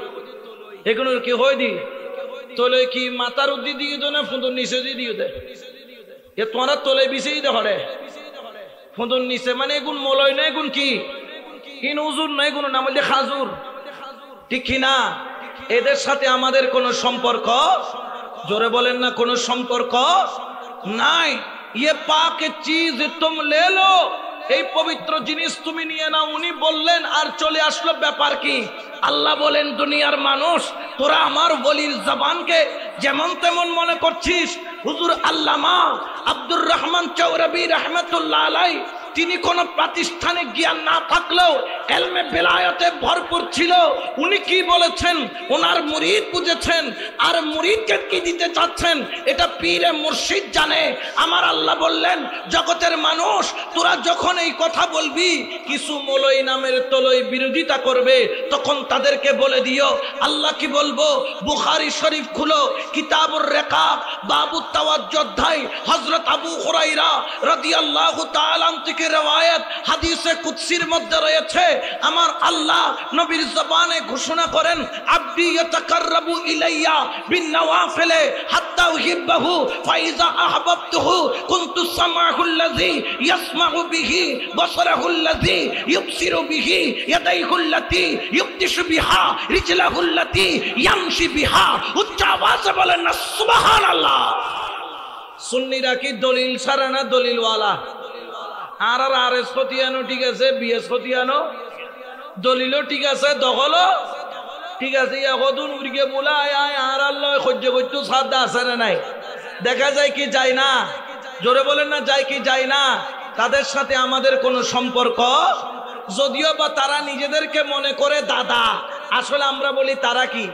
এগুলোর কি হয় দি তোলই কি মাথার উদ্দি দিয়ে দো না ফুঁদুর নিচে দিয়ে দিয়ে দেয়? এ তোমরা তোলে বিছেই ধরে ফোঁদন নিচে মানে এগুন মলয় না এগুন কি ইন উজুর না এগুন নাম বললে খাজুর ঠিক কিনা এদের সাথে আমাদের কোনো সম্পর্ক জোরে বলেন না কোনো সম্পর্ক নাই ये पाक चीज तुम ले लो এই পবিত্র জিনিস তুমি নিয়ে নাও উনি বললেন আর চলে আসলো ব্যাপার কি আল্লাহ বলেন দুনিয়ার মানুষ তোরা আমার ওলির জবানকে যেমন তেমন মনে করছিস হুজুর আল্লামা আব্দুর রহমান চৌরাবি রাহমাতুল্লাহ আলাইহি তিনি কোনো প্রাতিষ্ঠানিক জ্ঞান না থাকলেও ইলমে বেলায়েতে ভরপুর ছিল উনি কি বলেছেন ওনার মুরিদ বুঝেছেন আর মুরিদকে কি দিতে চাচ্ছেন এটা পীরে মুর্শিদ জানে আমার আল্লাহ বললেন জগতের মানুষ তোরা যখন এই কথা বলবি কিছু মৌলবী নামের তলই বিরোধিতা করবে তখন তাদেরকে বলে দিও আল্লাহ কি বলবো বুখারী শরীফ খুলো কিতাবুর রিকাব বাবুত তাওয়াজ্জুহ অধ্যায় হযরত আবু হুরায়রা রাদিয়াল্লাহু তাআলা থেকে রওয়ায়াত হাদিসে কুদসির মধ্যে রয়েছে আমার আল্লাহ নবীর জবানে ঘোষণা করেন আবদি ইয়াতাকাররাবু ইলাইয়া বিন নওয়াফিল হাত্তা উহিব্বাহু ফাইজা আহবাবতুহু কুনতু সামাহুল্লাযী ইয়াসমাউ বিহি বসরাহুল্লাযী ইবসিরু বিহি ইয়াদাইহুল্লাতী ইবতিশু বিহা রিজলাহুল্লাতী ইয়ামশি বিহা উচ্চ আওয়াজে বলেন না সুবহানাল্লাহ সুন্নিরা কি দলিল ছাড়া না দলিলওয়ালা আর আরএস খতিয়ানো ঠিক আছে বিএস খতিয়ানো দলিলও ঠিক আছে দখলও ঠিক আছে এখন উড়িয়ে বলা আর আল্লাহ সহ্য করতে সাধ্য আছে না নাই দেখা যায় কি যায় না জোরে বলেন না যায় কি যায় না তাদের সাথে আমাদের কোনো সম্পর্ক যদিও বা তারা নিজেদেরকে মনে করে দাদা আসলে আমরা বলি তারা কি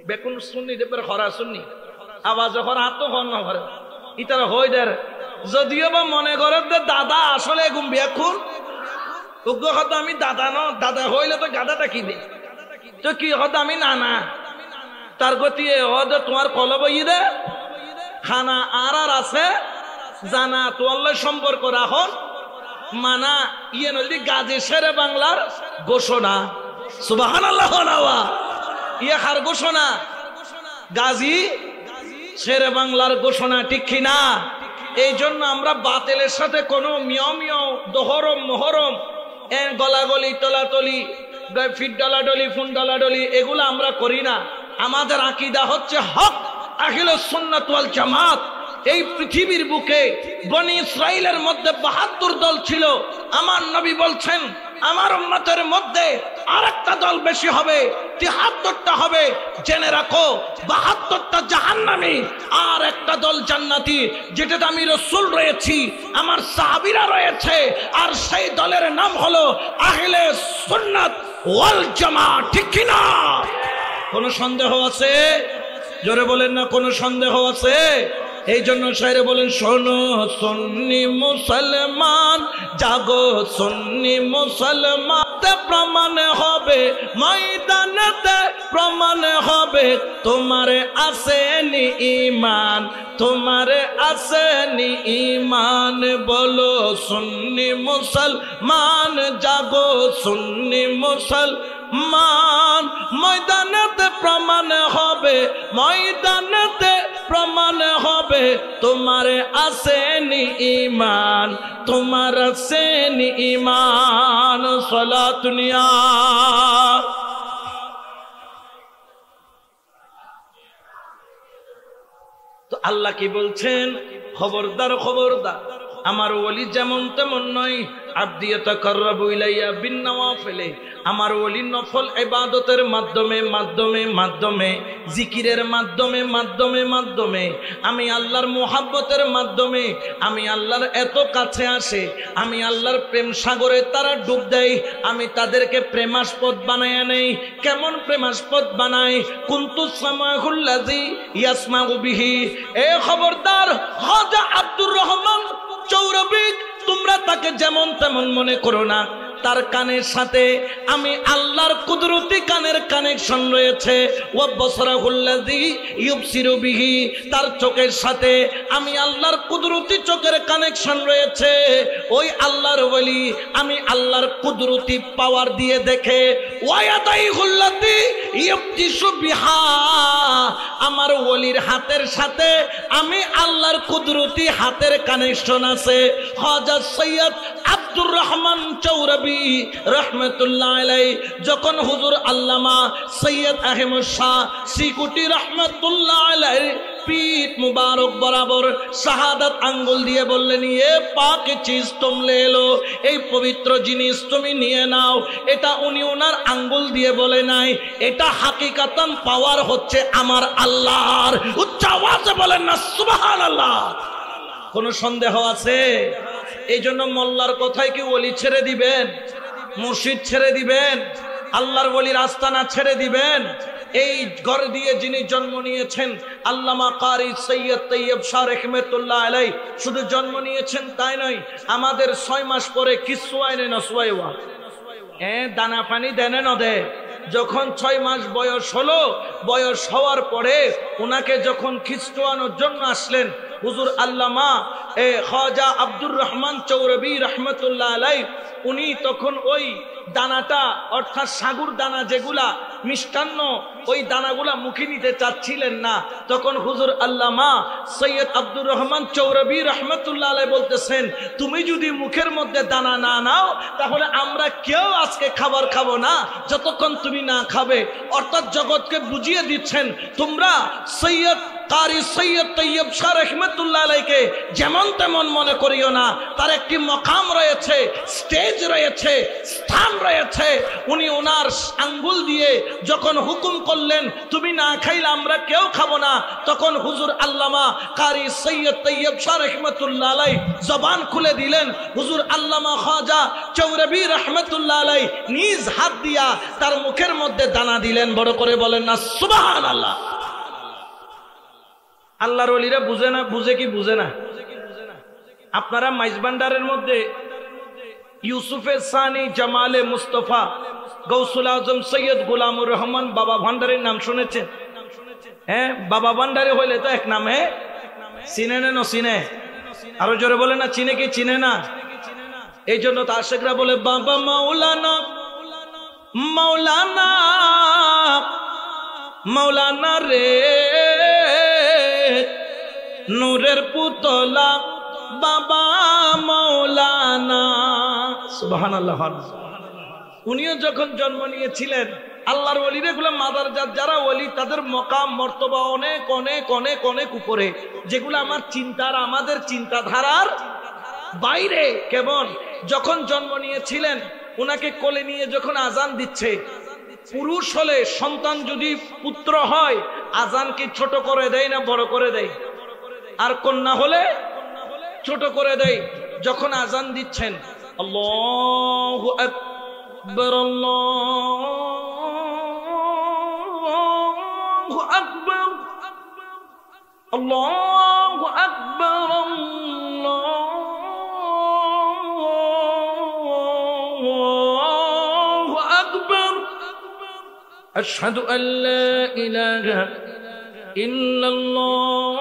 বেকুন শুননি দেবের খরা শুননি আওয়াজ যখন হাত তো খন না করে ইতারা হয়ে দেয় যদিও বা মনে করে দাদা আসলে এগুম বেকুন উগ্র হতো আমি দাদা ন দাদা হইলে তো গাদাটা কিনে তো কি হতো আমি নানা তার গতি তোমার কলব দে খানা আর আছে জানা তোয়াল্লা সম্পর্ক রাখন মানা ইয়ে নদী গাজী শেরে বাংলার ঘোষণা সুবহানাল্লাহ নাওয়া ইয়ে খার ঘোষণা গাজী শেরে বাংলার ঘোষণা ঠিক কিনা এই জন্য আমরা বাতিলের সাথে কোনো মিয় দোহরম মোহরম গলাগলি তলাতলি ফিট ডলাডলি ফুন ডলাডলি এগুলো আমরা করি না আমাদের আকীদা হচ্ছে হক আহলুস সুন্নাত ওয়াল জামাত এই পৃথিবীর বুকে বনি ইসরাইলের মধ্যে ৭২ দল ছিল আমার নবী বলছেন আমার উম্মতের মধ্যে আরেকটা দল বেশি হবে ৭৩টা হবে জেনে রাখো ৭২টা জাহান্নামী আর একটা দল জান্নাতি যেটাতে আমি রাসূল রয়েছি আমার সাহাবীরা রয়েছে আর সেই দলের নাম হলো আহলে সুন্নাত ওয়াল জামাত ঠিক কি না কোনো সন্দেহ আছে জোরে বলেন না কোনো সন্দেহ আছে এই জন্য শায়রে বলেন শোনো সুন্নি মুসলমান জাগো সুন্নি মুসলমান প্রমাণ হবে ময়দানেতে প্রমাণ হবে তোমারে আসেনি ঈমান তোমারে আসেনি ঈমান বলো সুন্নি মুসলমান জাগো সুন্নি মুসলমান ময়দানেতে প্রমাণ হবে ময়দানেতে প্রমাণ হবে তোমারে আসেনি ঈমান তোমার আসেনি ঈমান সালাতুনিয়া তো আল্লাহ কি বলছেন খবরদার খবরদার আমার ওলি যেমন তেমন নয় আবদি ইয়াতাকাররাবু ইলাইয়া বিন নওয়াফিল আমার ওলি নফল ইবাদতের মাধ্যমে জিকিরের মাধ্যমে আমি আল্লাহর মোহাব্বতের মাধ্যমে আমি আল্লাহর এত কাছে আসে আমি আল্লাহর প্রেম সাগরে তারা ডুব দেয় আমি তাদেরকে প্রেমাস্পদ বানায় নেই কেমন প্রেমাস্পদ বানাই কুনতু সামাহুল্লাযী ইয়াসমাউ বিহি এ খবরদার খাজা আব্দুর রহমান চৌরবী তোমরা তাকে যেমন তেমন মনে করো না তার কানের সাথে আমি আল্লাহর কুদরতি কানের কানেকশন রয়েছে। ওয়া বসরাহুল্লাযী ইউবসিরু বিহি, তার চোখের সাথে আমি আল্লাহর কুদরতি চোখের কানেকশন রয়েছে। ওই আল্লাহর ওলি আমি আল্লাহর কুদরতি পাওয়ার দিয়ে দেখে। ওয়া ইয়াদাইহুল্লাতী ইউবতিশু বিহা, আমার ওলির হাতের সাথে আমি আল্লাহর কুদরতি হাতের কানেকশন আছে। হযরত সৈয়দ আব্দুর রহমান চৌরবি রহমতুল্লাহ আলাইহি যখন হুজুর আল্লামা সৈয়দ আহমদ শাহ সিকুটি রহমতুল্লাহ আলাইহি पीठ मुबारक बराबर शहादत आंगुल दिए बोलें ये पाक चीज तुम ले लो, ये पवित्र जिनिस तुमी निये नाओ। एटा उनी उनार आंगुल दिए बोले नाई, एटा हकीकतन पावर होच्छे आमार आल्लाहर। उच्च आवाजे बोलें ना सुबहानाल्लाह। कोनो सन्देह आछे? এই জন্য মোল্লার কথায় কি ওলি ছেড়ে দিবেন? মুর্শিদ ছেড়ে দিবেন? আল্লাহর ওলির আস্তানা ছেড়ে দিবেন? এই ঘর দিয়ে যিনি জন্ম নিয়েছেন আল্লামা কারি সৈয়দ তৈয়ব শাহ রহমতুল্লাহ আলাইহি, শুধু জন্ম নিয়েছেন তাই নয়, আমাদের 6 মাস পরে কিসওয়াইনে নসওয়াইওয়া দানা পানি দেনে ন দেয়। যখন 6 মাস বয়স হলো, বয়স হওয়ার পরে ওনাকে যখন খিস্টুয়ানোর জন্য আসলেন হুজুর আল্লামা খাজা আব্দুর রহমান চৌরবি রহমতুল্লাহ আলাইহি, উনি তখন ওই দানাটা অর্থাৎ সাগুর দানা যেগুলা মিষ্টান্ন, ওই দানাগুলা মুখে নিতে চাচ্ছিলেন না। তখন হুজুর আল্লামা সৈয়দ আব্দুর রহমান চৌরবি রহমতুল্লাহ আলাইহি বলতেছেন, তুমি যদি মুখের মধ্যে দানা না নাও তাহলে আমরা কেউ আজকে খাবার খাবো না যতক্ষণ তুমি না খাবে। অর্থাৎ জগৎকে বুঝিয়ে দিচ্ছেন তোমরা সৈয়দ কারি সৈয়দ তৈয়ব শাহ রহমতুল্লাহ আলাইহিকে যেমন তেমন মনে করিও না, তার একটি মকাম রয়েছে, স্টেজ রয়েছে, স্থান রয়েছে। উনি ওনার আঙ্গুল দিয়ে যখন হুকুম করলেন তুমি না খাইলে আমরা কেউ খাবো না, তখন হুজুর আল্লামা কারি সৈয়দ তৈয়ব শাহ রহমতুল্লাহ আলাইহি জবান খুলে দিলেন। হুজুর আল্লামা খাজা চৌরবি রহমতুল্লাহ আলাইহি নিজ হাত দিয়া তার মুখের মধ্যে দানা দিলেন। বড় করে বলেন না সুবহানাল্লাহ। আল্লাহর ওলিরা বুঝে না, বুঝে কি বুঝে না? আপনারা মাইজবান্ডারের মধ্যে ইউসুফে সানি জামালে মুস্তফা গৌসুল আজম সৈয়দ গোলামুর রহমান বাবা ভান্ডারের নাম শুনেছেন? হ্যাঁ, বাবা ভান্ডারে হইলে তো এক নাম। হ্যাঁ, চিনে না? চিনে? আরো জোরে বলে না, চিনে কি চিনে না? এই জন্য তো আশেকরা বলে বাবা মাওলানা মাওলানা মাওলানা রে নূরের পুতলা বাবা মাওলানা। সুবহানাল্লাহ। উনিও যখন জন্ম নিয়েছিলেন আল্লাহর ওলিরা গুলো মাদারজাত যারা ওলি তাদের মকাম মর্তবা অনেক অনেক অনেক অনেক উপরে, যেগুলো আমার চিন্তার আমাদের চিন্তাধারার বাইরে। কেমন? যখন জন্ম নিয়েছিলেন ওনাকে কোলে নিয়ে যখন আজান দিচ্ছে, পুরুষ হলে সন্তান যদি পুত্র হয় আজান কি ছোট করে দেয় না বড় করে দেয়? আর কন্যা হলে ছোট করে দেয়। যখন আজান দিচ্ছেন আল্লাহু আকবার আল্লাহু আকবার আল্লাহু আকবার আল্লাহু আকবার আশহাদু আল্লা ইলাহা ইল্লাল্লাহ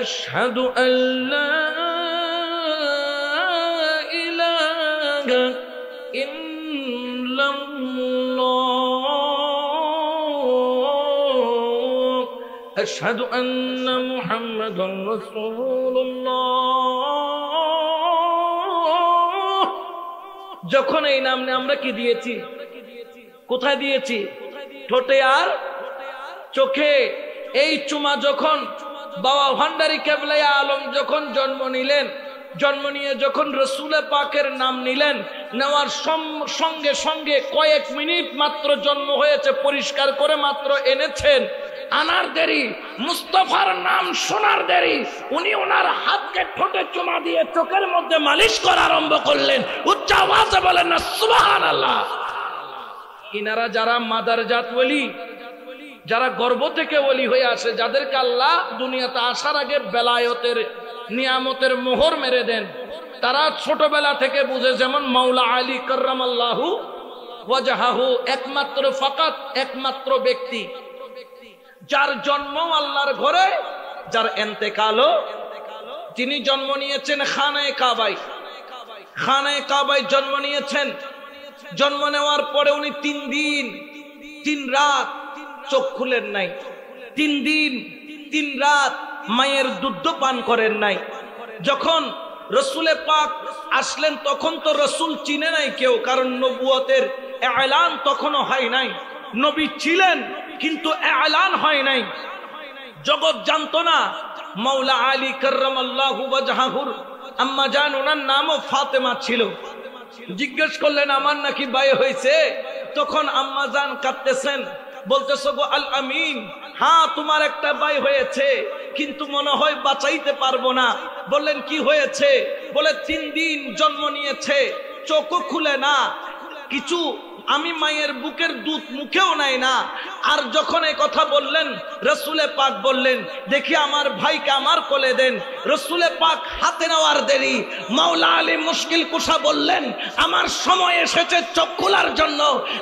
أشهد أن لا إله إلا الله أشهد أن محمدا رسول الله। যখন এই নাম আমরা কি দিয়েছি? কোথায় দিয়েছি? ঠোঁটে আর চোখে। এই চুমা যখন বাবা ভান্ডারী কেবলাই আলম যখন জন্ম নিলেন, জন্ম নিয়ে যখন রসুল পাকের নাম নিলেন, নেওয়ার সঙ্গে সঙ্গে কয়েক মিনিট মাত্র জন্ম হয়েছে, পরিষ্কার করে মাত্র এনেছেন, আনার দেরি, মুস্তফার নাম শোনার দেরি, উনি ওনার হাতকে ঠোঁটে চুমা দিয়ে চোখের মধ্যে মালিশ করা আরম্ভ করলেন। উচ্চ আওয়াজে বলেন না সুবহানাল্লাহ। ইনারা যারা মাদারজাত ওলি, যারা গর্ভ থেকে ওলি হয়ে আসে, যাদেরকে আল্লাহ দুনিয়াতে আসার আগে বেলায়েতের নিয়ামতের মোহর মেরে দেন। তারা ছোটবেলা থেকে বুঝে, যেমন মাওলা আলী কাররামাল্লাহু ওয়াজহাহু, একমাত্র ফাকাত একমাত্র ব্যক্তি যার জন্ম আল্লাহর ঘরে, যার ইন্তেকালও, যিনি জন্ম নিয়েছেন খানায়ে কাবায়। খানায়ে কাবায় জন্ম নিয়েছেন। জন্ম নেওয়ার পরে উনি 3 দিন 3 রাত চোখ খুলেন নাই। 3 দিন 3 রাত মায়ের দুধ পান করেন নাই। যখন রসুলে পাক আসলেন তখন তো রসুল চিনে নাই কেউ, কারণ নবুয়তের এলান তখনও হয় নাই। নবী ছিলেন কিন্তু এলান হয় নাই, জগৎ জানতো না। মাওলা আলী কাররামাল্লাহু ওয়াজহাহুর আম্মা জান, ওনার নামও ফাতেমা ছিল। জিজ্ঞেস করলেন আমার নাকি ভাই হয়েছে? তখন আম্মা জান কাঁদতেছেন, বলতেছ গো আল আমিন, হ্যাঁ তোমার একটা ভাই হয়েছে, কিন্তু মনে হয় বাঁচাইতে পারবো না। বললেন কি হয়েছে? বলে 3 দিন জন্ম নিয়েছে, চোখও খুলে না, কিছু আমি মায়ের বুকের দুধ মুখেও নাই না। আর যখন এই কথা বললেন, রসুলে পাক বললেন দেখি আমার ভাইকে আমার কোলে দেন। রসুলে পাক হাতে নেওয়ার দেরি, মাওলা আলী মুশকিল কুশা বললেন আমার সময় এসেছে চোখ খোলার জন্য,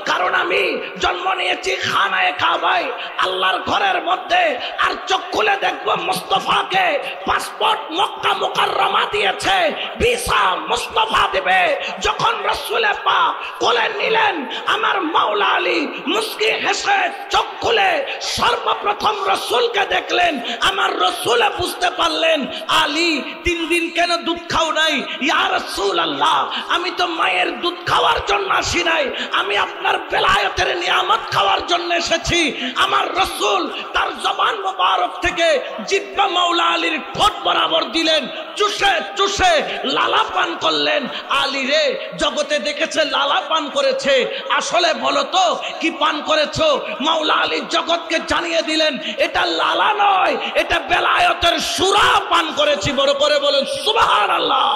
কারণ আমি জন্ম নিয়েছি খানায়ে কাবায়, আল্লাহর ঘরের মধ্যে। আর চোখ খুলে দেখবো মুস্তাফাকে পাসপোর্ট মক্কা মুকাররমা দিয়েছে, ভিসা মুস্তাফা দিবে। যখন রসুলে পাক কোলে নিলেন, আমার মাওলা আলী মুস্কি হেসে চোখ খুলে সর্বপ্রথম রসুলকে দেখলেন। আমার রসুল বুঝতে পারলেন আলী 3 দিন কেন দুধ খাও নাই? ইয়া রাসূলুল্লাহ, আমি তো মায়ের দুধ খাওয়ার জন্য আসি নাই, আমি আপনার বেলায়েতের নিয়ামত খাওয়ার জন্য এসেছি। আমার রসুল তার জবান মোবারক থেকে জিহ্বা মাওলা আলীর ঠোঁট বরাবর দিলেন, চুষে চুষে লালা পান করলেন। আলী রে, জগতে দেখেছে লালা পান করেছে, আসলে বলো তো কি পান করেছো? মাওলা আলী জগৎকে জানিয়ে দিলেন এটা লালা নয়, এটা বেলায়েতের সূরা পান করেছি। বড় করে বলেন সুবহানাল্লাহ,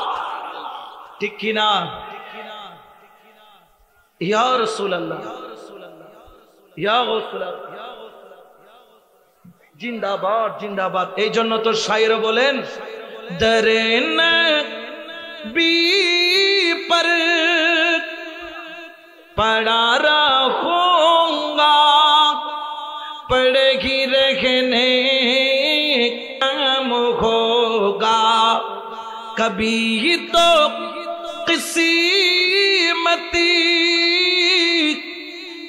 ঠিক কি না? ইয়া রাসূলুল্লাহ, ইয়া রাসূলুল্লাহ, জিন্দাবাদ জিন্দাবাদ। এই জন্য তো শায়ের বলেন দরে নবী पर पड़ा रहूंगा, पड़े ही रहने काम होगा, कभी तो किस्मती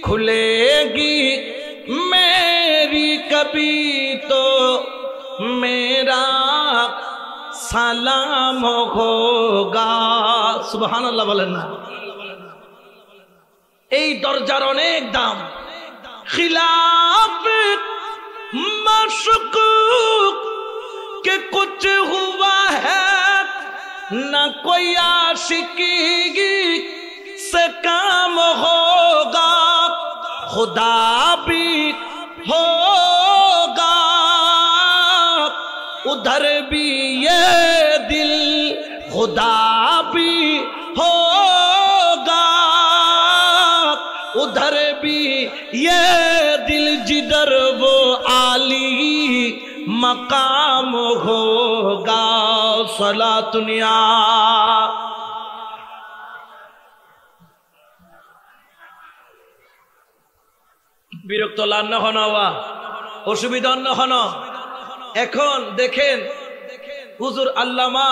खुलेगी मेरी, कभी तो मेरा সালাম হোগা। সুবহানাল্লাহ বলেন না? এই দরজার অনেক দাম। খিলাফ মাশকুক কে কুছ হুয়া হ্যায় না কোই আশিকি সে কাম হোগা, খুদা भी होगा उधर भी ये दिल, खुदा भी होगा उधर भी ये दिल, जिधर वो आली मकाम होगा। सलातुनिया বিরক্ত লান হন, অসুবিধা হন। এখন দেখেন হুজুর আল্লামা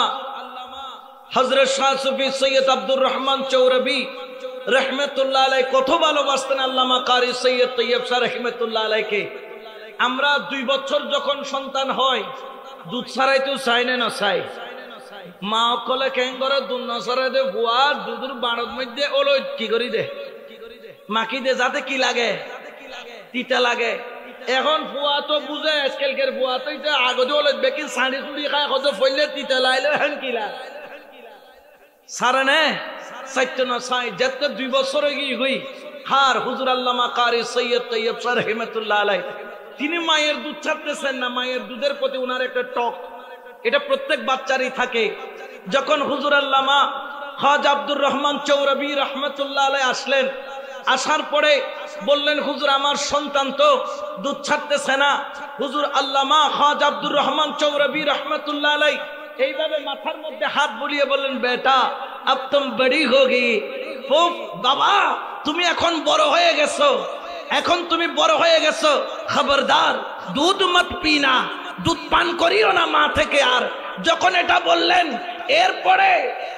হযরত শাহ সুফি সৈয়দ আব্দুর রহমান চৌরবি রহমতুল্লাহ আলাইহি কত ভালোবাসতেন আল্লামা কারি সৈয়দ তৈয়ব শাহ রহমতুল্লাহ আলাইহিকে। আমরা 2 বছর যখন সন্তান হয়, দুধ ছাড়াইতেও চাই না চাই, মা কলে কেন করে দুধ না ছাড়াই দে, বুয়া দুধের বাড়ত মধ্যে ওলো কি করি দে, মাকি দে, যাতে কি লাগে, তিতা লাগে। এখন ফুয়া তো বুঝে, আজকালকের ফুয়া তো এটা আগতে হলে বেকি সাড়ি চুড়ি খায়, কত ফইলে তিতা লাইলে হেন কিলা সারে নে সাইতে না সাই। যেতে 2 বছর গই হার হুজুর আল্লামা কারি সৈয়দ তৈয়ব শাহ রহমাতুল্লাহ আলাইহি, তিনি মায়ের দুধ ছাড়তেছেন না। মায়ের দুধের প্রতি উনার একটা টক, এটা প্রত্যেক বাচ্চারই থাকে। যখন হুজুর আল্লামা খাজা আব্দুর রহমান চৌরবি রহমতুল্লাহ আলাইহি আসলেন, আসার পরে বললেন হুজুর আমার সন্তান তো দুধ ছাড়তেছে না। হুজুর আল্লামা খাজা আব্দুর রহমান চৌরবি রহমতুল্লাহ আলাইহি এইভাবে মাথার মধ্যে হাত বুলিয়ে বললেন, বেটা আব তুম বড়ি হোগি। ফুফ, বাবা তুমি এখন বড় হয়ে গেছো, এখন তুমি বড় হয়ে গেছো, খবরদার দুধ মত পিনা, দুধ পান করিও না মা থেকে। আর যখন এটা বললেন, এরপরে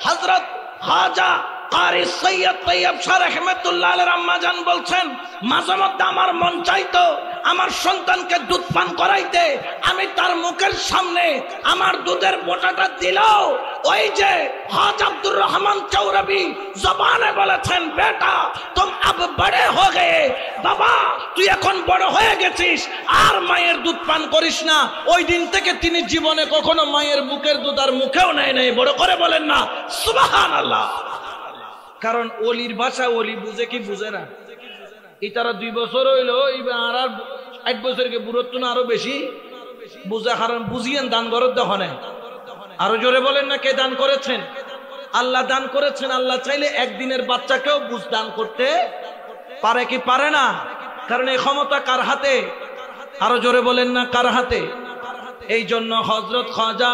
হযরত খাজা কারি সৈয়দ তৈয়ব শাহ রাহমাতুল্লাহ আলাইহির আম্মা জান বলছেন, মাঝে মধ্যে আমার মন চাইতো আমার সন্তানকে দুধ পান করাইতে, আমি তার মুখের সামনে আমার দুধের বোটাটা দিলাও ওই যে হাজ আব্দুর রহমান চৌরাবি জবানে বলেছেন, বেটা তুম আব বড়ে হো গে, বাবা তুই এখন বড় হয়ে গেছিস, আর মায়ের দুধ পান করিস না। ওই দিন থেকে তিনি জীবনে কখনো মায়ের বুকের দুধ আর মুখেও নেয় নাই। বড় করে বলেন না সুবহানাল্লাহ। কারণ ওলির ভাষা ওলি বুঝে কি বুঝে না। ইতারা 2 বছর হইলো, আর 8 বছরকে বুড়ত্ব না আরো বেশি বুঝে। কারণ বুঝিয়েন দান করত দহনে। আরো জোরে বলেন না, কে দান করেছেন? আল্লাহ দান করেছেন। আল্লাহ চাইলে একদিনের বাচ্চাকেও বুঝ দান করতে পারে কি পারে না? কারণ এই ক্ষমতা কার হাতে? আরো জোরে বলেন না, কার হাতে? এই জন্য হযরত খাজা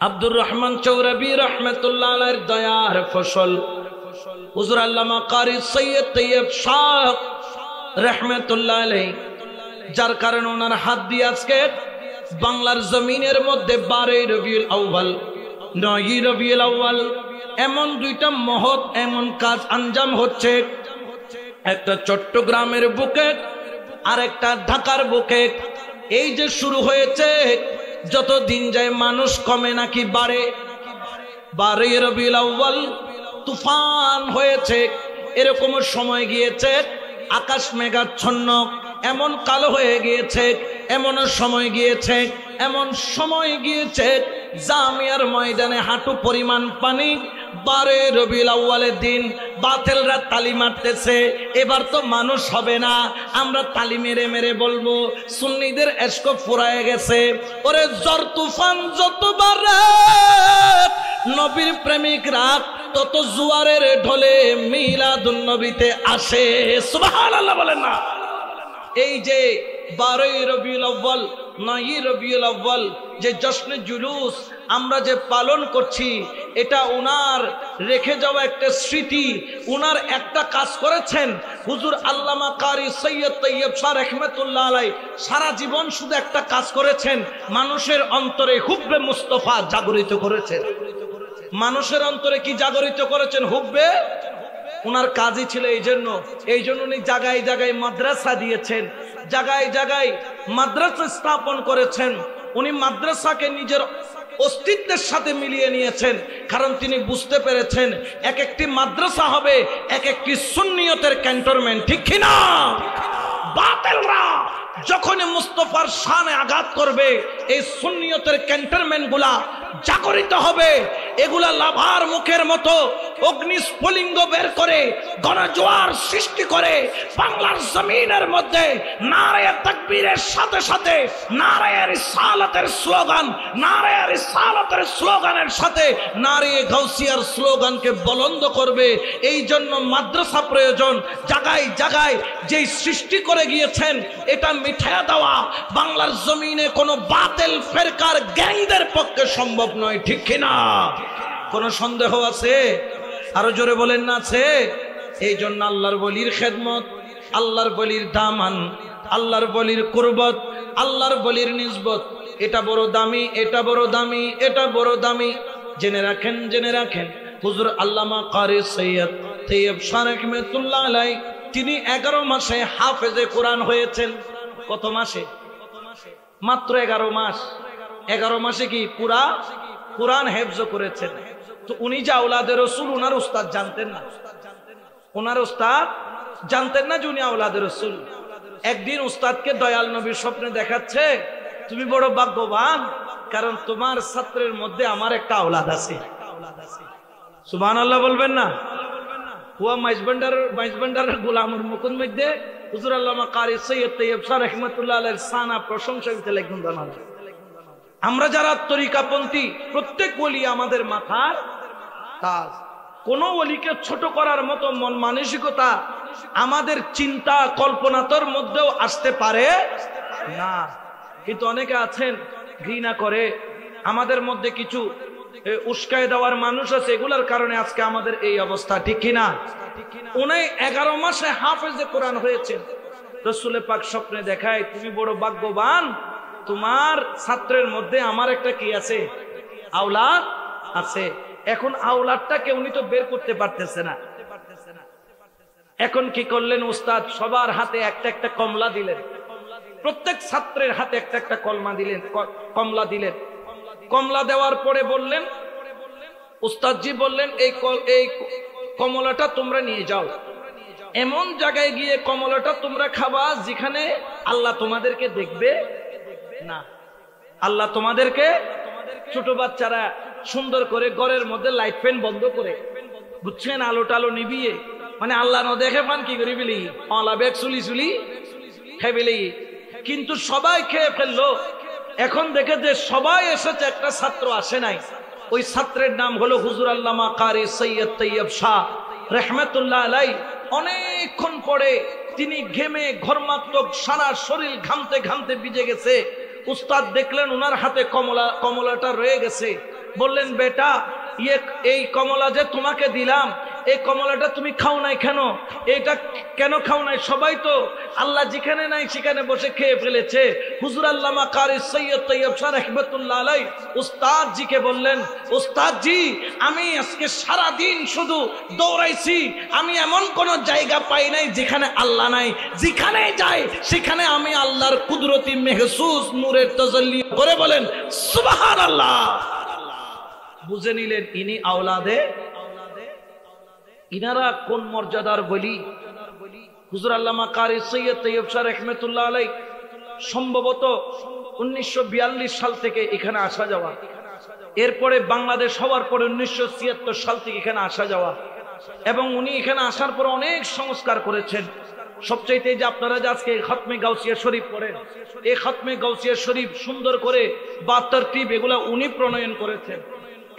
আব্দুর রহমান চৌরাবি রহমাতুল্লাহ আলাইহির দয়ার ফসল হুজুর আল্লামা কারি সৈয়দ তৈয়ব শাহ রহমাতুল্লাহ আলাইহি, যার কারণে ওনার হাত দিয়ে আজকে বাংলার জমিনের মধ্যে 12 রবিউল আউয়াল, 9 রবিউল আউয়াল এমন 2টা মহৎ এমন কাজ আঞ্জাম হচ্ছে। একটা চট্টগ্রামের বুকে আর একটা ঢাকার বুকে। এই যে শুরু হয়েছে, যত দিন যায় মানুষ কমে নাকি বাড়ে? 12 রবিউল আউয়াল তুফান হয়েছে, এরকম সময় গিয়েছে আকাশ মেঘাচ্ছন্ন, এমন কালো হয়ে গিয়েছে, এমন সময় গিয়েছে, এমন সময় গিয়েছে জামিয়ার ময়দানে হাঁটু পরিমাণ পানি। 12 রবিউল আউয়ালের দিন বাতিলরা তালি মারতেছে, এবার তো মানুষ হবে না, আমরা তালি মেরে মেরে বলবো। সুন্নিদের এশক ফুরায় গেছে। ওরে জ্বর তুফান যতবার নবীর প্রেমিকরা তত জুয়ারের ঢলে মিলাদুন নবীতে আসে। সুবহানাল্লাহ বলেন না। এই যে 12 রবিউল আউয়াল, 9 রবিউল আউয়াল যে জশ্নে জুলুস আমরা যে পালন করছি, এটা উনার রেখে যাওয়া একটা স্মৃতি। উনার একটা কাজ করেছেন হুজুর আল্লামা কারি সৈয়দ তৈয়ব শাহ রাহমাতুল্লাহ আলাইহি, সারা জীবন শুধু একটা কাজ করেছেন, মানুষের অন্তরে হুব্বে মুস্তাফা জাগরিত করেছেন। মানুষের অন্তরে কি জাগরিত করেছেন? হুব্বে। উনার কাজই ছিল এই জন্য উনি জায়গায় জায়গায় মাদ্রাসা দিয়েছেন, জায়গায় জায়গায় মাদ্রাসা স্থাপন করেছেন। উনি মাদ্রাসাকে নিজের অস্তিত্বের সাথে মিলিয়ে নিয়েছেন, কারণ তিনি বুঝতে পেরেছেন এক একটি মাদ্রাসা হবে এক একটি সুন্নিয়তের ক্যান্টনমেন্ট। ঠিক কিনা? বাতিলরা যখন মুস্তাফার শানে আঘাত করবে, এই সুন্নিয়তের ক্যান্টনমেন্ট গুলা জাগরিত হবে। এগুলা লাভার মুখের মতো অগ্নিস্ফুলিঙ্গ বের করে গণজোয়ার সৃষ্টি করে বাংলার জমিনের মধ্যে নারায়ে তাকবীরের সাথে সাথে নারায়ে রিসালাতের স্লোগান, নারায়ে রিসালাতের স্লোগানের সাথে নারায়ে গাউসিয়ার স্লোগানকে বুলন্দ করবে। এই জন্য মাদ্রাসা প্রয়োজন। জায়গায় জায়গায় যেই সৃষ্টি করে গিয়েছেন, এটা মিঠায়া দেওয়া বাংলার জমিনে কোনো বাতিল ফেরকার গ্যাংদের পক্ষে সম্ভব নয়। ঠিক কিনা? কোন সন্দেহ আছে? আরো জোরে বলেন না আছে? এই জন্য আল্লাহর ওলির খেদমত, আল্লাহর ওলির দামান, আল্লাহর ওলির কুরবত, আল্লাহর ওলির নিসবত, এটা বড় দামি, এটা বড় দামি, এটা বড় দামি। জেনে রাখেন, জেনে রাখেন, হুজুর আল্লামা কারি সৈয়দ তৈয়ব শাহ রাহমাতুল্লাহ আলাইহি তিনি 11 মাসে হাফেজে কোরআন হয়েছেন। কত মাসে? মাত্র 11 মাস। 11 মাসে কি পুরা কোরআন হেফজ করেছেন। তো উনি যে আওলাদে রাসূল, ওনার উস্তাদ জানতেন না? ওনার উস্তাদ জানতেন না যে উনি আওলাদে রাসূল? একদিন উস্তাদকে দয়াল নবীর স্বপ্নে দেখাচ্ছে, তুমি বড় ভাগ্যবান, কারণ তোমার ছাত্রের মধ্যে আমার একটা আওলাদ আছে। সুবহানাল্লাহ বলবেন না? হুয়া মাইজবান্ডারের গোলামের মুখের মধ্যে হুজুর আল্লামা কারি সৈয়দ তৈয়ব শাহ রাহমাতুল্লাহ আলাইহির সানা প্রশংসা দিতে লাগলেন। জানালেন আমরা যারা তরিকাপন্থী, প্রত্যেক ওলি আমাদের মাথার তাজ। কোন ওলিকে ছোট করার মতো মন মানসিকতা আমাদের চিন্তা কল্পনাতর মধ্যেও আসতে পারে না। কিন্তু অনেকে আছেন ঘৃণা করে, আমাদের মধ্যে কিছু উস্কায় দেওয়ার মানুষ আছে, এগুলার কারণে আজকে আমাদের এই অবস্থা, ঠিক কিনা? উনি 11 মাসে হাফেজে কোরআন হয়েছে। রাসূল পাক স্বপ্নে দেখায়, তুমি বড় ভাগ্যবান, তোমার ছাত্রের মধ্যে আমার একটা কি আছে, আওলাদ আছে। এখন আওলাদটাকে উনি তো বের করতে পারতেছে না। এখন কি করলেন উস্তাদ? সবার হাতে একটা একটা কমলা দিলেন, প্রত্যেক ছাত্রের হাতে একটা একটা কমলা দিলেন। কমলা দেওয়ার পরে বললেন, উস্তাদজি বললেন, এই কমলাটা তোমরা নিয়ে যাও, এমন জায়গায় গিয়ে কমলাটা তোমরা খাবা যেখানে আল্লাহ তোমাদেরকে দেখবে না। আল্লাহ তোমাদেরকে, ছোট বাচ্চারা সুন্দর করে ঘরের মধ্যে লাইট ফ্যান বন্ধ করে, বুঝছেন, আলো টালো নিবিয়ে, মানে আল্লাহ ন দেখে পান কি করি বলি অলা বেগ চুলি চুলি খেয়ে বেলি। কিন্তু সবাই খেয়ে ফেললো। এখন দেখে যে সবাই এসেছে, একটা ছাত্র আসে নাই। ওই ছাত্রের নাম হলো হুজুর আল্লামা কারি সৈয়দ তৈয়ব শাহ রহমতুল্লাহ আলাই। অনেকক্ষণ পরে তিনি ঘেমে ঘর্মাত্মক, সারা শরীর ঘামতে ঘামতে ভিজে গেছে। উস্তাদ দেখলেন উনার হাতে কমলাটা রয়ে গেছে। বললেন, বেটা, এই কমলা যে তোমাকে দিলাম, এই কমলাটা তুমি খাও নাই কেন? এটা কেন খাও নাই? সবাই তো আল্লাহ যেখানে নাই সেখানে বসে খেয়ে ফেলেছে। হুজুর আল্লামা কারি সৈয়দ তৈয়ব শাহ রহমতুল্লাহ আলাই উস্তাদ জিকে বললেন, উস্তাদ জি, আমি আজকে সারা দিন শুধু দৌড়াইছি, আমি এমন কোন জায়গা পাই নাই যেখানে আল্লাহ নাই। যেখানে যাই সেখানে আমি আল্লাহর কুদরতি মেহসুস নূরের তাজাল্লি করে। বলেন সুবহানাল্লাহ। বুঝে নিলেন ইনি আওলাদে, ইনারা কোন মর্যাদার বলি। হুজুর আল্লামা কারি সৈয়দ তৈয়ব শাহ রহমতুল্লাহ আলাই সম্ভবত 1942 সাল থেকে এখানে আসা যাওয়া, এরপরে বাংলাদেশ হওয়ার পরে 1976 সাল থেকে এখানে আসা যাওয়া, এবং উনি এখানে আসার পর অনেক সংস্কার করেছেন। সবচাইতে যে আপনারা যে আজকে খতমে গাউসিয়া শরীফ পড়েন, এই খতমে গাউসিয়া শরীফ সুন্দর করে বা তরতিব এগুলা উনি প্রণয়ন করেছেন।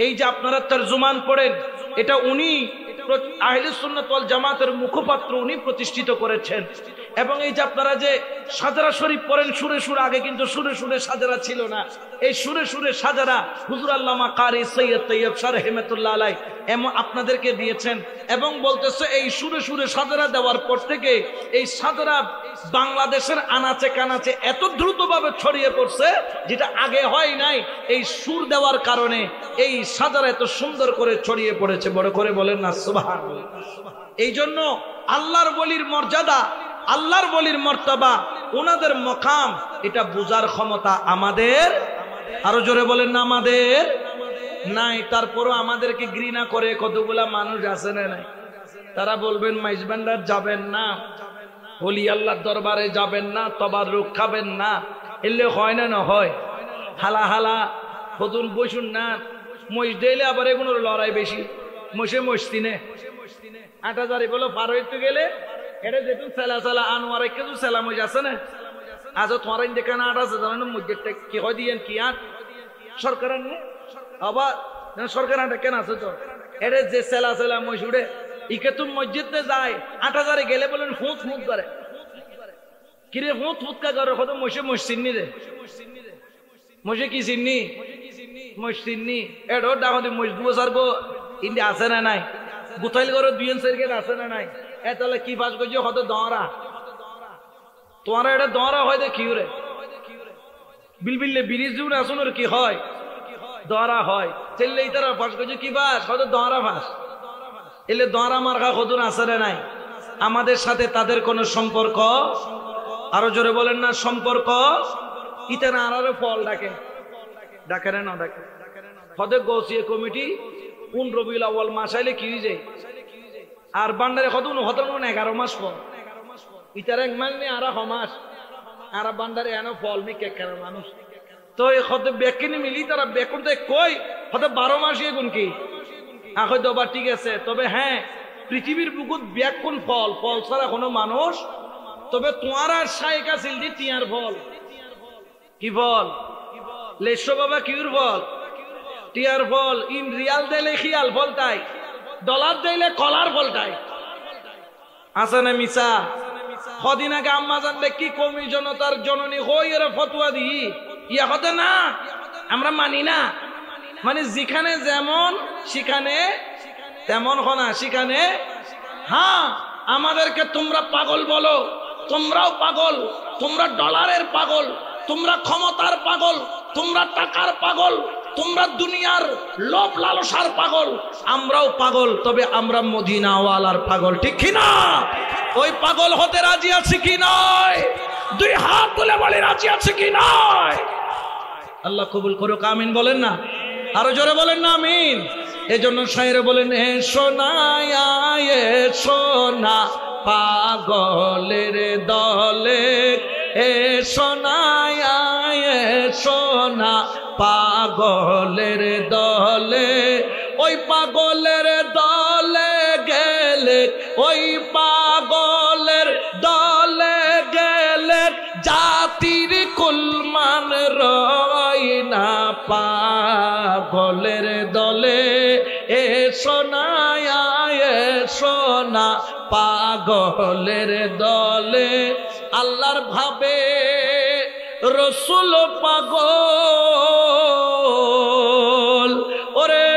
এই যে আপনারা তরজুমান পড়েন, এটা উনি আহলে সুন্নাত ওয়াল জামাতের মুখপাত্র, উনি প্রতিষ্ঠিত করেছেন। এবং এই যে আপনারা যে সাজারা শরীফ পড়েন সুরে সুরে, আগে কিন্তু সুরে সুরে সাজারা ছিল না, এই সুরে সুরে সাজারা হুজুর আল্লামা কারি সৈয়দ তৈয়ব শাহ রহমতুল্লাহ আলাই এমন আপনাদেরকে দিয়েছেন। এবং বলতেছে এই সুরে সুরে সাজারা দেওয়ার পর থেকে এই সাজারা বাংলাদেশের আনাচে কানাচে এত দ্রুতভাবে ছড়িয়ে পড়ছে যেটা আগে হয় নাই। এই সুর দেওয়ার কারণে এই সাজারা এত সুন্দর করে ছড়িয়ে পড়েছে। বড় করে বলেন না সুবহানাল্লাহ। এই জন্য আল্লাহর ওলির মর্যাদা, আল্লাহর ওলির মর্তবা, ওনাদের মকাম, এটা বুঝার ক্ষমতা আমাদের, আরো জোরে বলেন না, আমাদের নাই। তারপরও আমাদেরকে ঘৃণা করে কতগুলা মানুষ আছে না নাই? তারা বলবেন মাইজবান্ডার যাবেন না, ওলি আল্লাহর দরবারে যাবেন না, তবাররুক খাবেন না, এলে হয় না? না হয়। হালা হালা হতুন বসুন না, মহিষ দিলে আবার এগুলোর লড়াই বেশি। মশে মসতিনে 8000 বলো পার হইতে গেলে এটা যেটু সেলা সেলা আনোয়ার কিছু সেলা মজ আছে না, আজ তোমার দেখে না 8000 জানেন মসজিদটা কি হয় দিয়েন কি আর সরকার আনে আবার সরকার আনটা কেন আছে তো এটা যে সেলা সেলা মহিষ উঠে ইকে তুমি মসজিদে যায় 8000 গেলে বলেন হুঁত হুঁত করে কিরে হুঁত হুঁত কা করে কত মশে মশ চিন্নি রে মশে কি চিন্নি মশ চিন্নি এডো ডাকতে মশ দুবো সারবো ইন্দি আছে না নাই গুথাইল করে দুইন সাইকেল আছে না নাই এ তাহলে কি পাস করছে কত দরা তোমার এটা দরা হয় দে কি রে বিলবিলে ব্রিজ দিও না শুনোর কি হয় দরা হয় চললেই তারা পাস করছে কি বাস কত দরা ভাস এলে দরা মার্কা কতন আছে না নাই আমাদের সাথে তাদের কোনো সম্পর্ক আরো জোরে বলেন না সম্পর্ক ইতারা আরো ফল ডাকে ডাকে না ডাকে হদে গৌসিয়া কমিটি 15 রবিউল আউয়াল মাস আইলে কি যায় আর বান্দারে কত 11 মাস পর ইতারা এক মাস নি আর মাস আর বান্দারে এনো ফল মি কে কেন মানুষ তো এই হদে বেকিনি মিলি তারা বেকুনতে কই হদে 12 মাস এগুন কি আখো দবা ঠিক আছে তবে হ্যাঁ পৃথিবীর বুকুত ব্যাকুন ফল ফল ছাড়া কোনো মানুষ তবে তোমার আর শাইকা সিলদি তিয়ার ফল কি ফল লেশো বাবা কিউর ফল টিয়ার ফল ইন রিয়াল দিলে খিয়াল ফলটাই ডলার দিলে কলার ফলটাই আছে না মিছা কদিন আগে আম্মা জানলে কি কমি জনতার জননী হই এর ফতোয়া দি ইয়া হতে না আমরা মানি না, মানে যেখানে যেমন সেখানে তেমন হনা সেখানে। হ্যাঁ, আমাদেরকে তোমরা পাগল বলো, তোমরাও পাগল, তোমরা ডলারের পাগল, তোমরা ক্ষমতার পাগল, তোমরা টাকার পাগল, তোমরা দুনিয়ার লোভ লালসার পাগল, আমরাও পাগল, তবে আমরা মদিনাওয়ালার পাগল, ঠিক কি না? ওই পাগল হতে রাজি আছে কি নয়? দুই হাত তুলে বলে রাজি আছে কি নয়? আল্লাহ কবুল করুক, আমিন বলেন না? আরো জোরে বলেন না আমিন। এজন্য শায়ের বলেন, এসো না এসো না পাগলের দলে, এসো না এসো না পাগলের দলে, ওই পাগলের দলে গেলে, ওই পাগলের দলে গেলে জাতির কুলমান রয় না। পাগলের দলে এসো না এসো না পাগলের দলে, আল্লাহর ভাবে রসুল পাগল, ওরে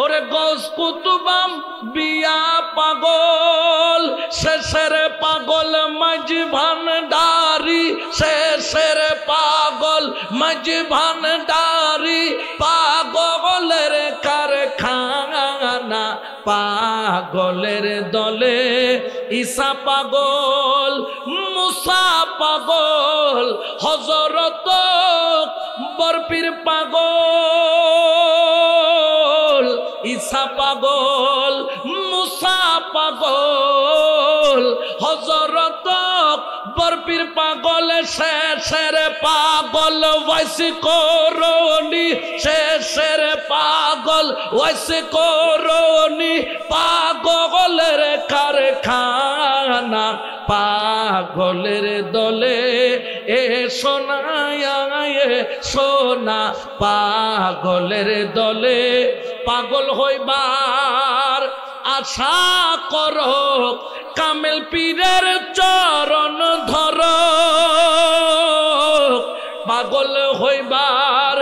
ওরে গস কুতুবাম বিয়া পাগল, শেষের পাগল মাঝ ভান্ডারি, শেষের পাগল মাঝ ভান্ডারি, পাগলের কারখানা। পাগলের দলে ঈসা পাগল, মুসা পাগল, হযরত বরপির পাগল, ঈসা পাগল, মুসা পাগল, হযরত বরপির পাগল, শেষের পাগল ওয়াইস করনি, শেষের পাগল ওয়াইস করনি, পাগলের কারখানা। পাগলের দলে এসো না এসো না পাগলের দলে, পাগল হইবার আশা করো, কামেল পীরের চরণ ধর। পাগল হইবার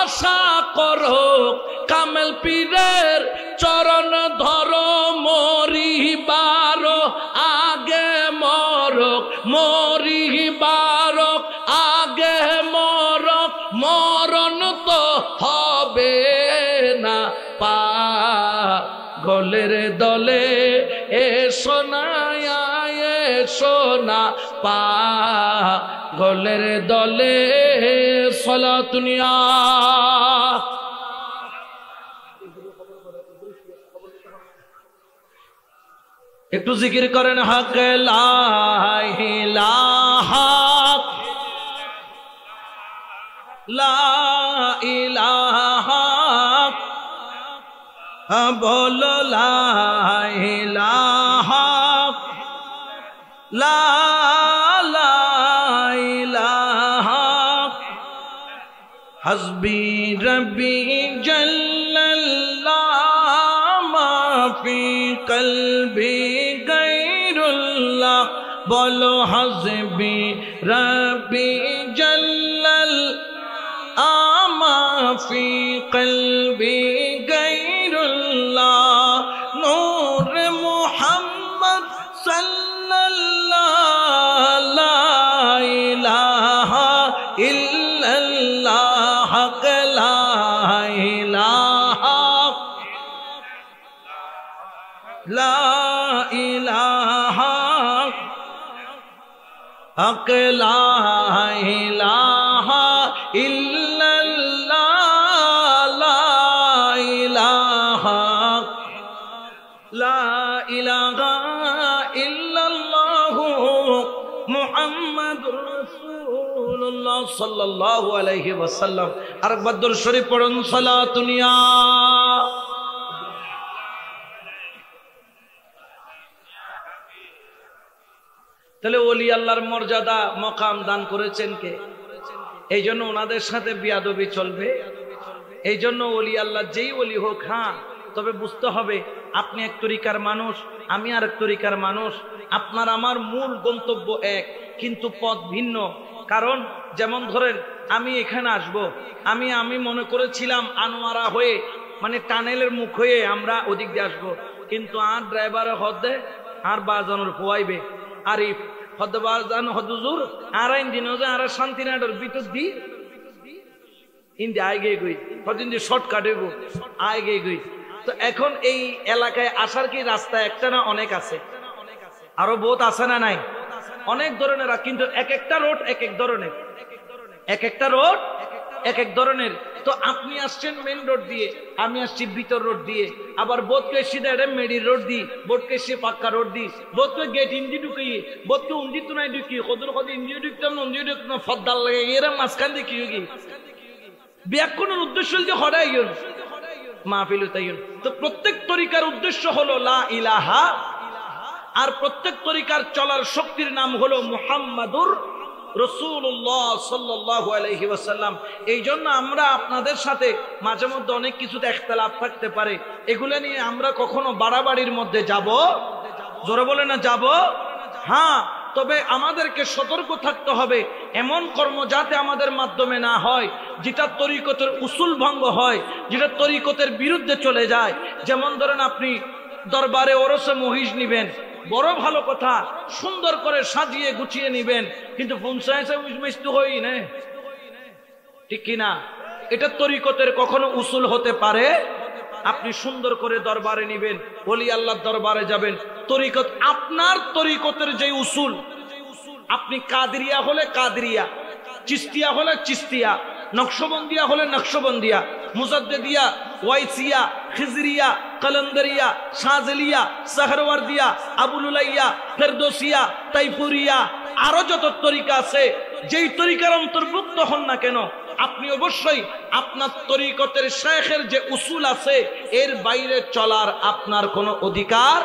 আশা করো, কামেল পীরের চরণ ধর। মরিবার আগে মরক, মরিবার আগে মরক, মরণ তো হবে না। পাগলের দলে এসো না এসো না পাগলের দলে। সলাতুনিয়া একটু জিকির করেন, হক লা ইলাহা লা ইলাহা, বলো লা ইলাহা লা ইলাহা, হাসবি রব্বি জাল্লাল্লাহ মা ফি কলবি গায়রুল্লাহ, বলো হাসবি রব্বি জাল্লাল্লাহ মা ফি কলবি গায়রুল্লাহ, নূর মুহাম্মদ সাল্লাল্লাহ, লা ইলাহা ইল্লাল্লাহ, লা ইলাহা লা ইলাহা, হক লা ইলাহা ইল্লাল্লাহ, লা ইলাহা লা ইলাহা ইল্লাল্লাহু মুহাম্মাদুর রাসূলুল্লাহ সাল্লাল্লাহু আলাইহি ওয়াসাল্লাম। আরেকবার দরুদ শরীফ পড়ুন, সালাতুনিয়া। তাহলে ওলি আল্লাহর মর্যাদা মকাম দান করেছেন কে? এই জন্য ওনাদের সাথে বিয়াদবি চলবে। এই জন্য ওলি আল্লাহ যেই ওলি হোক, হ্যাঁ, তবে বুঝতে হবে আপনি এক তরিকার মানুষ, আমি আর এক তরিকার মানুষ, আপনার আমার মূল গন্তব্য এক, কিন্তু পথ ভিন্ন। কারণ যেমন ধরেন আমি এখানে আসব, আমি মনে করেছিলাম আনোয়ারা হয়ে মানে টানেলের মুখ হয়ে আমরা ওদিক দিয়ে আসবো, কিন্তু আর ড্রাইভার হদে আর বাজানোর পোয়াইবে আরিফ হদে বাজান হদুজুর আর আইন দিন আর শান্তিনাডর ভিতর দি ইন্দি আগে গই হদিন দি শর্টকাটে গো আগে গই। তো এখন এই এলাকায় আসার কি রাস্তা একটা না অনেক আছে, আরো বহুত আছে না নাই, অনেক ধরনের, কিন্তু এক একটা রোড এক এক ধরনের, এক একটা রোড এক এক ধরনের। তো আপনি আসছেন মেন রোড দিয়ে, আমি আসছি ভিতর রোড দিয়ে, আবার বোধকে সিধা মেডি রোড দি, বোধকে সে পাক্কা রোড দি, বোধকে গেট ইন্দি ঢুকিয়ে বোধকে উন্দি তো নাই ঢুকি কদর কদ ইন্দিও ঢুকতাম না উন্দিও ঢুকতাম না ফদ্দাল লাগে এরা মাঝখান দিয়ে কি হোক ব্যাকরণের উদ্দেশ্য যে হরাই মাহফিল তাই। তো প্রত্যেক তরিকার উদ্দেশ্য হলো লা ইলাহা, আর প্রত্যেক তরিকার চলার শক্তির নাম হলো মুহাম্মাদুর রাসূলুল্লাহ সাল্লাল্লাহু আলাইহি ওয়াসাল্লাম। এই জন্য আমরা আপনাদের সাথে মাঝে মধ্যে অনেক কিছুতে ইখতিলাফ থাকতে পারে, এগুলো নিয়ে আমরা কখনো বাড়াবাড়ির মধ্যে যাব, জোরে বলে না যাব, হ্যাঁ, তবে আমাদেরকে সতর্ক থাকতে হবে এমন কর্ম যাতে আমাদের মাধ্যমে না হয় যেটা তরিকতের উসুল ভঙ্গ হয়, যেটা তরিকতের বিরুদ্ধে চলে যায়। যেমন ধরেন আপনি দরবারে ওরসে মহিষ নিবেন, বড় ভালো কথা, সুন্দর করে সাজিয়ে গুছিয়ে নিবেন, কিন্তু হই না, ঠিক কিনা? এটা তরিকতের কখনো উসুল হতে পারে? আপনি সুন্দর করে দরবারে নিবেন, ওলি আল্লাহর দরবারে যাবেন, তরিকত আপনার তরিকতের যে উসুল, আপনি কাদরিয়া হলে কাদরিয়া, চিস্তিয়া হলে চিস্তিয়া, নকশবন্দিয়া হলে নকশবন্দিয়া, মুজাদ্দিদিয়া, ওয়াইসিয়া, খিজরিয়া, কলন্দরিয়া, শাজলিয়া, সাহরওয়ার্দিয়া, আবুলুলাইয়া, ফেরদৌসিয়া, তাইফুরিয়া, আরো যত তরিকা আছে, যেই তরিকার অন্তর্ভুক্ত হন না কেন, আপনি অবশ্যই আপনার তরিকতের শেখের যে উসুল আছে এর বাইরে চলার আপনার কোনো অধিকার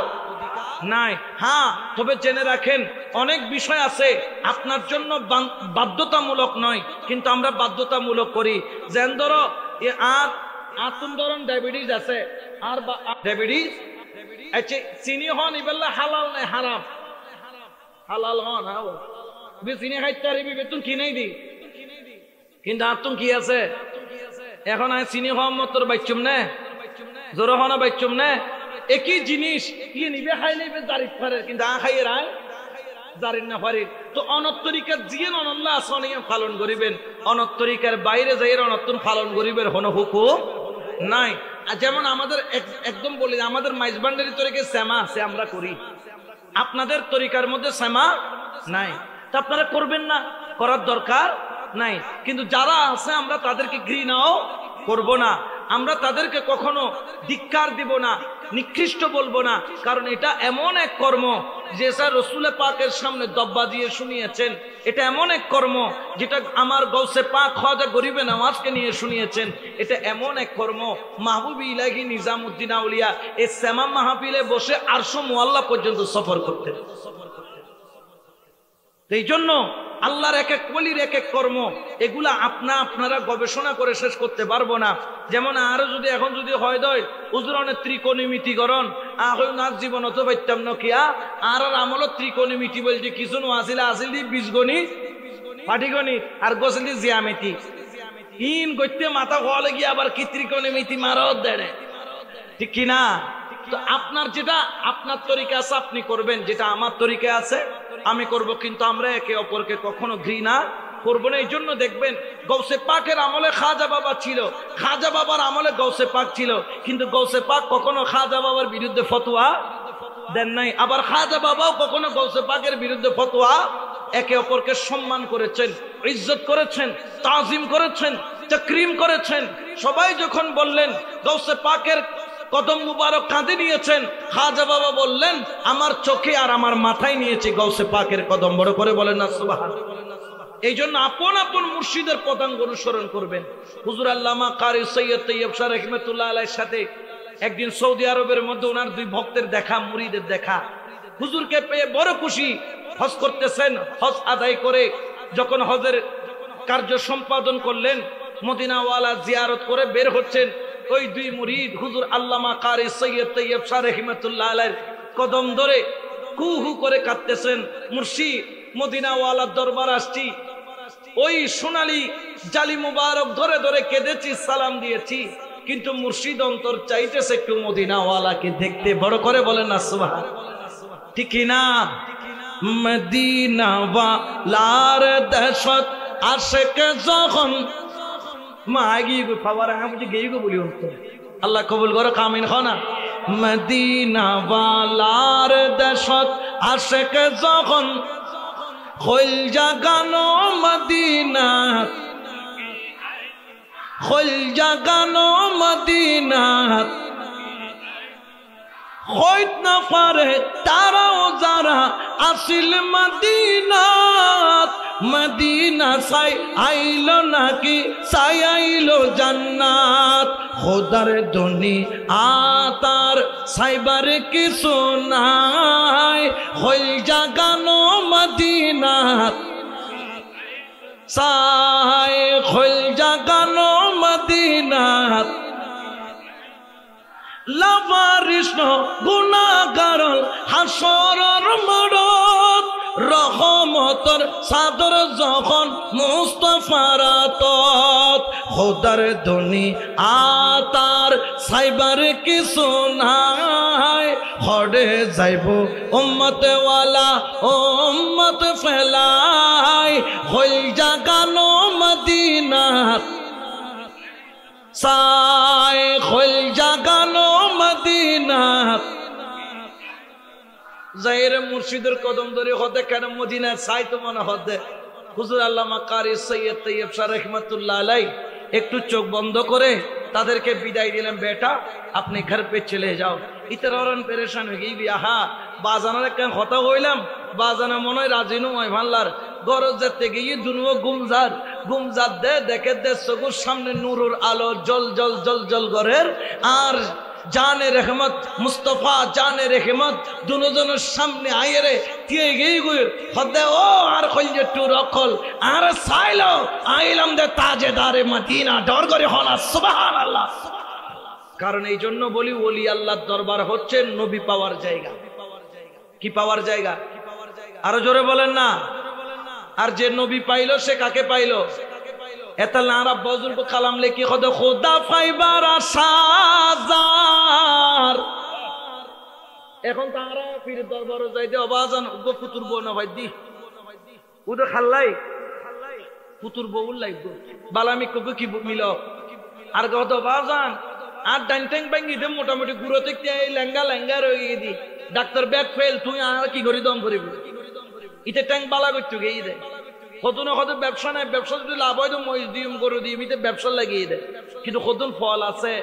নাই। হ্যাঁ, তবে জেনে রাখেন অনেক বিষয় আছে আপনার জন্য বাধ্যতামূলক নয়, কিন্তু আমরা বাধ্যতামূলক করি। যেন ধরো আতুন ধরুন ডায়াবেটিস আছে, আর ডায়াবেটিস আচ্ছা চিনি হন ইবেলা হালাল নাই হারাম, হালাল হন চিনি খাইতে পারবি বেতন কিনেই দি, কিন্তু আতুন কি আছে এখন চিনি হওয়া মতর বাইচুম নে জোর হনা বাইচুম নে একই জিনিস ইয়ে নিবে খাই নিবে জারিফ পারে, কিন্তু খাইয়ে রায় জারিন না পারি। তো অনত্তরিকার জিয়েন অনল্লাহ আসনিয়া পালন করিবেন, অনত্তরিকার বাইরে যাই অনত্তন পালন করিবেন কোন হুকুম নাই। যেমন আমাদের একদম বলি আমাদের মাইজবান্ডারি তরিকে শ্যামা আছে, আমরা করি, আপনাদের তরিকার মধ্যে শ্যামা নাই, তা আপনারা করবেন না, করার দরকার নাই। কিন্তু যারা আছে আমরা তাদেরকে ঘৃণাও করব না, আমরা তাদেরকে কখনো ধিক্কার দিব না, নিকৃষ্ট বলবো না, কারণ এটা এমন এক কর্ম যে স্যার রসুল পাকের সামনে দব্বা দিয়ে শুনিয়েছেন, এটা এমন এক কর্ম যেটা আমার গৌসে পাক খাজা গরিবে নওয়াজকে নিয়ে শুনিয়েছেন, এটা এমন এক কর্ম মাহবুবী ইলাহি নিজামউদ্দিন আউলিয়া এই শ্যামা মাহফিলে বসে আরশ মুআল্লা পর্যন্ত সফর করতেন। এই জন্য আল্লাহর এক এক ওলির এক এক কর্ম, এগুলা আপনারা গবেষণা করে শেষ করতে পারবো না। যেমন আরো যদি এখন যদি হয় দয় উজরনের ত্রিকোণমিতিকরণ নাচ জীবন অত পাইতাম নকিয়া আর আমল ত্রিকোণমিতি বলতে কিছু আসিল দি বীজগণিত পাটিগণিত আর গোসল দি জিয়ামেতি ইন গইতে মাথা হওয়া গিয়ে আবার কি ত্রিকোণমিতি মারত দেড়ে, ঠিক কিনা? তো আপনার যেটা আপনার তরিকা আছে আপনি করবেন, যেটা আমার তরিকা আছে আমি করব, কিন্তু আমরা একে অপরকে কখনো ঘৃণা করবো না। এই জন্য দেখবেন গৌসে পাকের আমলে খাজা বাবা ছিল, খাজা বাবার আমলে গৌসে পাক ছিল, কিন্তু গৌসে পাক কখনো খাজা বাবার বিরুদ্ধে ফতোয়া দেন নাই, আবার খাজা বাবাও কখনো গৌসে পাকের বিরুদ্ধে ফতোয়া। একে অপরকে সম্মান করেছেন, ইজ্জত করেছেন, তাজিম করেছেন, তাকরিম করেছেন। সবাই যখন বললেন গৌসে পাকের কদম মুবারক কাঁধে নিয়েছেন, খাজা বাবা বললেন আমার চোখে আর আমার মাথায় নিয়েছি গৌসে পাকের কদম, বড় করে বলেন না সুবহানাল্লাহ। এই জন্য আপন আপন মুর্শিদের পদাঙ্গ অনুসরণ করবেন। হুজুর আল্লামা কারি সৈয়দ তৈয়ব শাহ রহমাতুল্লাহ আলাইহির সাথে একদিন সৌদি আরবের মধ্যে ওনার দুই ভক্তের দেখা, মুরিদের দেখা, হুজুরকে পেয়ে বড় খুশি। হজ করতেছেন, হজ আদায় করে যখন হজের কার্য সম্পাদন করলেন, মদিনাওয়ালা জিয়ারত করে বের হচ্ছেন, ওই দুই মুরিদ হুজুর আল্লামা কারি সৈয়দ তৈয়ব শাহ রহমাতুল্লাহ আলাইহির কদম ধরে কুহু করে কাঁদতেছেন, মুর্শিদ মদিনাওয়ালার দরবার আসছি, ওই সোনালী জালি মুবারক ধরে ধরে কেঁদেছি, সালাম দিয়েছি, কিন্তু মুর্শিদ অন্তর চাইতেছে একটু মদিনাওয়ালাকে দেখতে। বড় করে বলেন না সুবহানাল্লাহ, ঠিক না? মদিনাওয়ালার দেশত আশেক যখন মাগি পাওয়ার আমি গেই গো বলি অন্ত আল্লাহ কবুল করো কামিন খানা। মদিনাওয়ালার দেশত আশেক যখন খোল জাগানো মদিনা, খোল জাগানো মদিনা হইত না পারে তারাও যারা আসিল মদিনাত। মদিনা সাই আইল নাকি সাই আইল জান্নাত, খোদার ধনী আতার সাইবার কিছু নাই। হইল জাগানো মদিনাত সাই, হইল জাগানো মদিনাত লাভারিষ্ণ গুনাহগার হাসরের মোড়ত, রহমতর সাদর যখন মুস্তাফার আতত। খোদার ধনী আতার সাইবার কিছু নাই, হড়ে যাইব উম্মতওয়ালা উম্মত ফেলাই। হইল জাগানো মদিনাত সাই, খোল জাগানো মদিনা। জাহির মুর্শিদের কদম ধরে হতে কেন মদিনা চাই তো মনে হতে। হুজুর আল্লামা কারি সৈয়দ তৈয়ব শাহ রহমাতুল্লাহ আলাই একটু চোখ বন্ধ করে তাদেরকে বিদায় দিলেন, বেটা আপনি ঘর পে চলে যাও। ইতর অরন পেরেশান হয়ে গেই আহা বাজানোর একটা কথা হইলাম, বাজানো মনে হয় রাজি নয় ভাল্লার গরজ যেতে গিয়ে দুনুও গুমজার গুমজার দে দেখে দে চকুর সামনে নূরের আলো জল জল জল জল গরের। আর জানে রহমত মুস্তফা জানে রহমত দুজনের সামনে আইরে দিয়ে গিয়ে গুয়ে হদে ও আর খলজে টু রখল আর সাইলো আইলাম দে তাজেদারে মদিনা ডর করে হলা সুবহানাল্লাহ। কারণ এই জন্য বলি ওলি আল্লাহর দরবার হচ্ছে নবী পাওয়ার জায়গা। কি পাওয়ার জায়গা? আরো জোরে বলেন না। আর যে নবী পাইলো সে কাকে পাইলো? এতাল আরব বুজুর্গ কালাম লেখি খোদা খোদা ফাইবার আসাজার। এখন তারা ফির দরবারে যাইতে অবাজান গো ফুতুর বউ না ভাই দি উদে খাল্লাই ফুতুর বউ লাইব বালামি কো কি মিল আর গো তো বাজান আর ডাইন ট্যাং ভাঙ্গি দে মোটামুটি গুরো থেকে এই লেঙ্গা লেঙ্গা রই দি ডাক্তার ব্যাক ফেল তুই আর কি করি দম করিব ইতে ট্যাং বালা করতে গেই দে কতন কত ব্যবসা নাই, ব্যবসা যদি লাভ হয় তো মহিষ দিম গরু দিম ইতে ব্যবসা লাগিয়ে দেয়। কিন্তু কতন ফল আছে,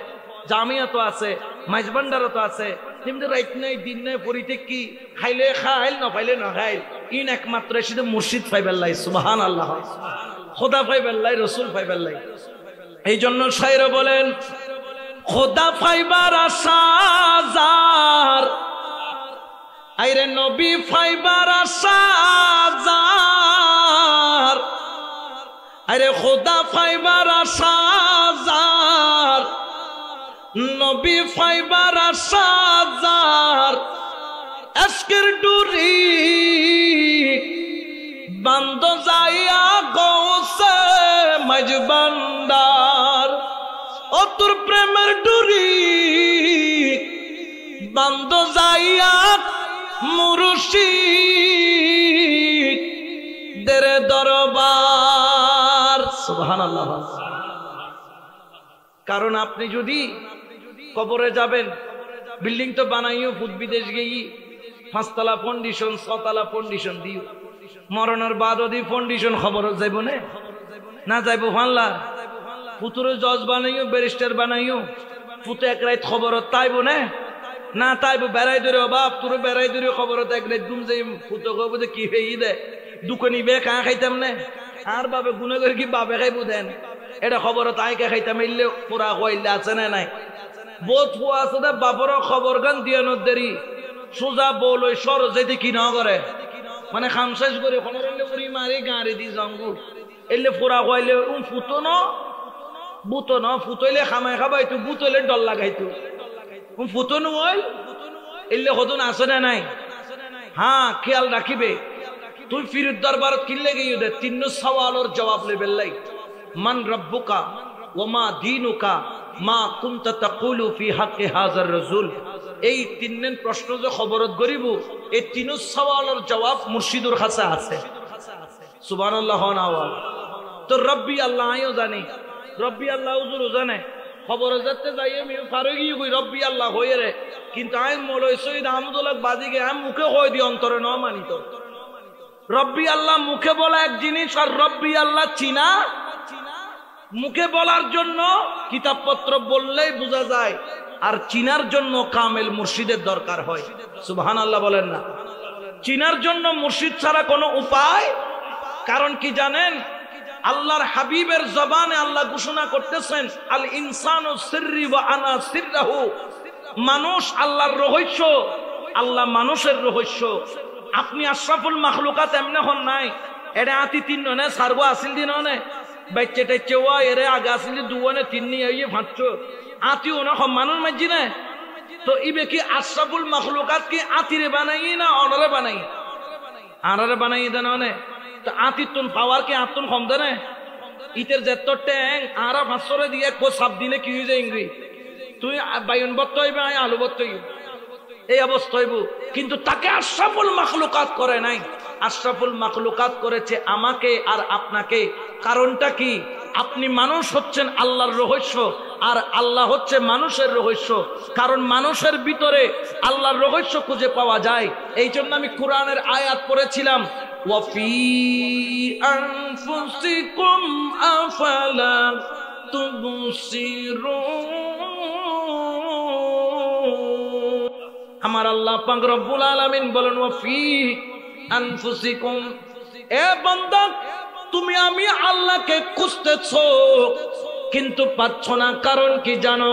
জামিয়া তো আছে, মাইজবান্ডারও তো আছে, কিন্তু রাইত নাই দিন নাই পরিতে কি খাইলে খাইল না পাইলে না খাইল। ইন একমাত্র এসে মুর্শিদ ফাইবাল্লাই সুবহানাল্লাহ, খোদা ফাইবাল্লাই, রসুল ফাইবাল্লাই। এই জন্য শায়র বলেন খোদা ফাইবার আসাজার আইরে নবী ফাইবার আসাজার আরে খোদা ফাইবার আসাজার নবী ফাইবার আসাজার আজকের ডুরি বান্দ যাইয়া গৌসে মাঝবান্ডার ও তোর প্রেমের ডুরি বান্দ যাইয়া মুর্শিদ দের দরবার সুবহানাল্লাহ। কারণ আপনি যদি কবরে যাবেন বিল্ডিং তো বানাইও ফুট বিদেশ গেই 5 তলা ফাউন্ডেশন 6 তলা ফাউন্ডেশন দিও মরণের বাদও দি ফাউন্ডেশন খবর যাইব না যাইব ভাল্লা ফুতুরে জজ বানাইও ব্যারিস্টার বানাইও ফুতে এক রাত খবর তাইব না তাইব বেড়াই ধরে বাপ তোর বেড়াই ধরে খবর এক রাত ঘুম যাই ফুতো কব যে কি হয়ে দে দুকানি বে কা খাইতাম না আর বাবে গুনে করে কি বাবে খাইব দেন এটা খবর তাইকে খাইতাম এলে পুরা কইলে আছে না নাই বহুত ফুয়া আছে দে বাপর খবর গান দিয়ানো দেরি সোজা বল ওই সর যেতে কি না করে মানে খামশেষ করে খবর এলে পুরি মারি গাড়ি দি জঙ্গল এলে পুরা কইলে ফুতো ন বুতো ন ফুতইলে খামাই খাবাই তো বুতইলে ডল লাগাইতো ফুতন ওই এলে হদন আছে না নাই হ্যাঁ খেয়াল রাখিবে তুই ফির দরবার কিনলে গিয়ে দে 3 সওয়ালের জবাব লেবেল লাই মান রব্বুকা ওয়া মা দীনুকা মা কুনতা তাকুলু ফি হাক্কি হাযার রাসূল। এই তিনজন প্রশ্ন যে খবরত করিব, এই তিন সওয়ালের জবাব মুর্শিদুর কাছে আছে। সুবহানাল্লাহ। তো রব্বি আল্লাহ আইও জানি, রব্বি আল্লাহ হুজুর জানে, খবর যাতে যাই আমি ফারুকি কই রব্বি আল্লাহ হয়ে রে, কিন্তু আই মৌলভী সৈয়দ আহমদুল্লাহ বাদিকে আমি মুখে কই দি অন্তরে ন মানিত। রব্বি আল্লাহ মুখে বলা এক জিনিস, আর রব্বি আল্লাহ চিনা মুখে বলার জন্য কিতাবপত্র বললেই বোঝা যায়, আর চিনার জন্য কামেল মুর্শিদের দরকার হয়। সুবহানাল্লাহ বলেন না? চিনার জন্য মুর্শিদ ছাড়া কোনো উপায়। কারণ কি জানেন, আল্লাহর হাবিবের জবানে আল্লাহ ঘোষণা করতেছেন আল ইনসানু সিররি ওয়া আনা সিররাহু। মানুষ আল্লাহর রহস্য, আল্লাহ মানুষের রহস্য। আপনি আশরাফুল মাখলুকাত এমনে হন নাই, এটা আতি তিন নে সারগো আসিল দিন নে বাচ্চা টাচ্চা ওয়া এরে আগে আসিল দুনে তিন নিয়ে ইয়ে ফাঁচছো আতি ওনা মানুষ মাঝি না। তো ইবে কি আশরাফুল মাখলুকাত কি আতিরে বানাই না অনরে বানাই? আনারে বানাই দেন নে। তো আতির পাওয়ার কি আত্মন কম দেনে? ইটের যেত ট্যাং আরা 500 দিয়ে কো সাপ দিনে কি হয়ে যায় ইংরি, তুই বাইন বত্ত হইবে আই আলু বত্ত হইব, এই অবস্থা হইব। কিন্তু তাকে আশরাফুল মাখলুকাত করে নাই, আশরাফুল মাখলুকাত করেছে আমাকে আর আপনাকে। কারণটা কি? আপনি মানুষ হচ্ছেন আল্লাহর রহস্য, আর আল্লাহ হচ্ছে মানুষের রহস্য। কারণ মানুষের ভিতরে আল্লাহর রহস্য খুঁজে পাওয়া যায়। এই জন্য আমি কোরআনের আয়াত পড়েছিলাম, ওয়াফি আনফুসিকুম আফালা তুবসিরুন। আমার আল্লাহ পাক রব্বুল আলামিন বলেন ওয়াফি আনফুসিকুম, এ বান্দা তুমি আমি আল্লাহকে খুঁজতেছো কিন্তু পাচ্ছ না। কারণ কি জানো?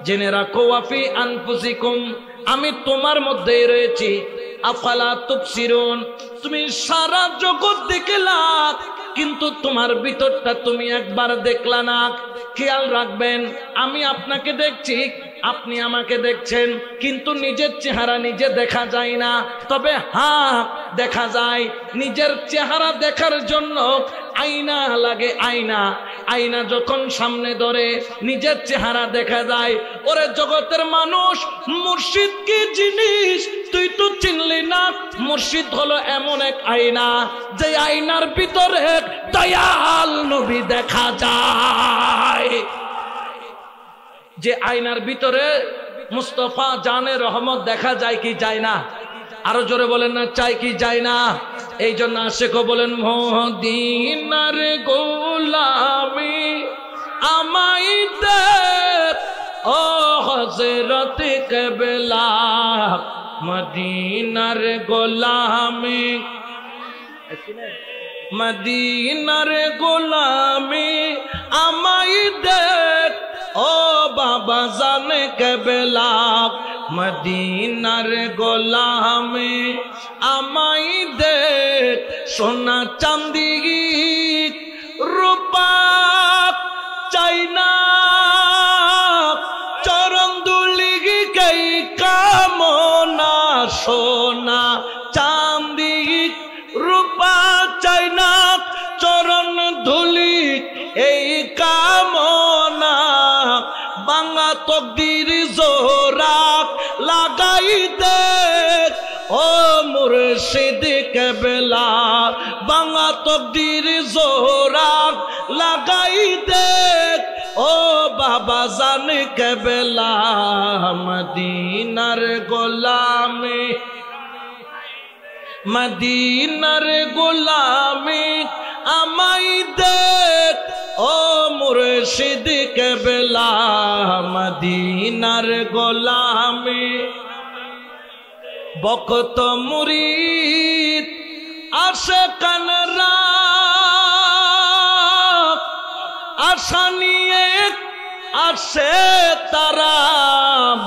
জেনে রাখো ওয়াফি আনফুসিকুম, আমি তোমার মধ্যেই রয়েছি। আফালা তুবসিরুন, তুমি সারা জগৎ দেখলা কিন্তু তোমার ভিতরটা তুমি একবার দেখলা না। খেয়াল রাখবেন, আমি আপনাকে দেখছি, আপনি আমাকে দেখছেন, কিন্তু নিজের চেহারা নিজে দেখা যায় না। তবে হ্যাঁ দেখা যায়, নিজের চেহারা দেখার জন্য আয়না লাগে। আয়না আয়না যখন সামনে ধরে নিজের চেহারা দেখা যায়। ওরে জগতের মানুষ, মুর্শিদ কি জিনিস তুই তো চিনলি না। মুর্শিদ হলো এমন এক আয়না, যে আয়নার ভিতরে দয়াল নবী দেখা যায়। যে আয়নার ভিতরে মুস্তাফা জানে রহমত দেখা যায় কি যায় না? আরো জোরে বলেন না, চাই কি যায় না? এই জন্য আশিক বলেন মদিনার গোলামি আমায় দে ও হযরত কেবলা। মদিনার গোলামি, মদিনার গোলামি আমায় দে ও বাবা জানে কেবলা। মদিনার গোলামি আমায় দে, সোনা চাঁদি রূপা চাই না, চরণ দুলি কই কামনা। সোনা চাঁদি রূপা চাই না, চরণ ধুলি এই কামনা। বাংলা তকদির জোরা লাগাই দে ও মুর্শিদ কেবলা। বাংলা তকদির জোরা লাগাই দে ও বাবা জান কেবলা। মদিনার গোলামি, মদিনার গোলামি আমায় দে ও মুর্শিদ কেবলা। মদিনার গোলামি বকত মুরিদ আশিকান রাত, আশা নিয়ে আসে তারা।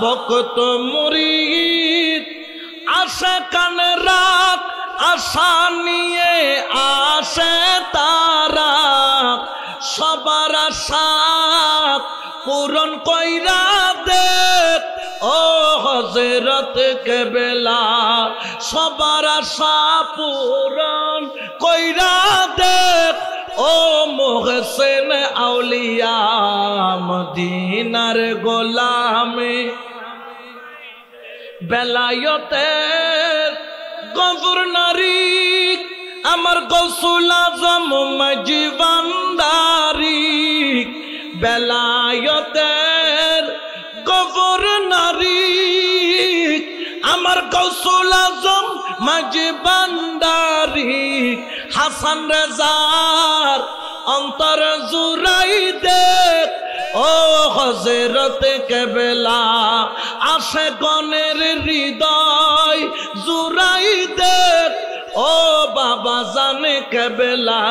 বকত মুরিদ আশিকান রাত, আশা নিয়ে আসে তারা। সবার আশা পূরণ কইরা দে ও হযরত কেবলা। সবার আশা পূরণ কইরা দে ও হোসেন আউলিয়া মদিনার গোলামে বেলায়েতের গভর্নরি আমার গৌসুল আজম মজবান্দারি বেলায়েতের গভর্নরি আমার গৌসুল আজম মজবান্দারি হাসান রেজার অন্তর জুরাই দে ও হযরত কেবলা আশিকানের হৃদয় জুরাই দে ও বাবা জানে কেবলা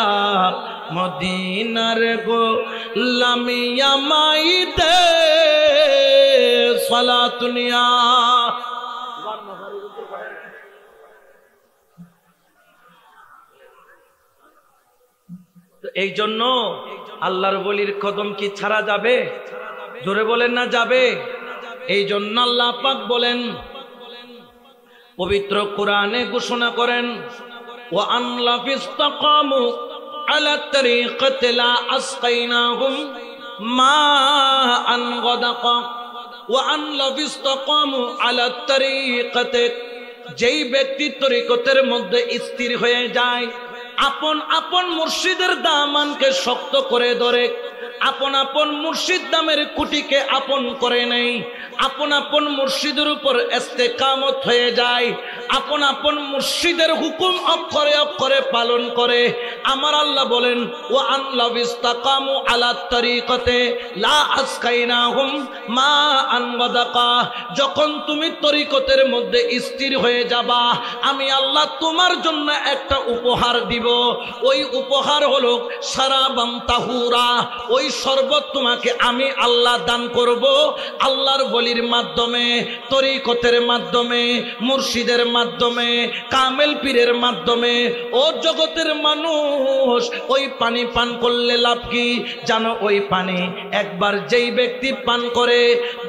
মদিনার গোলামি আমায় দে সালাতুনিয়া এই জন্য আল্লাহর ওলির কদম কি ছাড়া যাবে? জোরে বলেন না যাবে। এই জন্য আল্লাহ পাক বলেন পবিত্র কোরআনে ঘোষণা করেন ওয়া আন লাফিস্তাকামু আলা তরিকাতি লা আসকাইনাহুম মাআন গাদাকা ওয়া আন লাফিস্তাকামু আলা তরিকাতি যেই ব্যক্তি তরিকতের মধ্যে স্থির হয়ে যায় আপন আপন মুর্শিদের দামানকে শক্ত করে ধরে আপন আপন মুর্শিদ নামের কুটিকে আপন করে নেই আপন আপন মুর্শিদের উপর ইস্তেকামত হয়ে যায় আপন আপন মুর্শিদের হুকুম অক্ষরে অক্ষরে পালন করে আমার আল্লাহ বলেন ওয়া আন লাবিস্তাকামু আলা তরিকাতে লা আসকাইনাহুম মা আন গাদাকা যখন তুমি তরিকতের মধ্যে স্থির হয়ে যাবা আমি আল্লাহ তোমার জন্য একটা উপহার দিব ওই উপহার হলো শারাবান তাহুরা ওই শরবত তোমাকে আমি আল্লাহ দান করব আল্লাহর ওলির মাধ্যমে তরিকতের মাধ্যমে মুর্শিদের মাধ্যমে কামেল পীরের মাধ্যমে ও জগতের মানুষ ওই পানি পান করলে লাভ কি জানো ওই পানি একবার যেই ব্যক্তি পান করে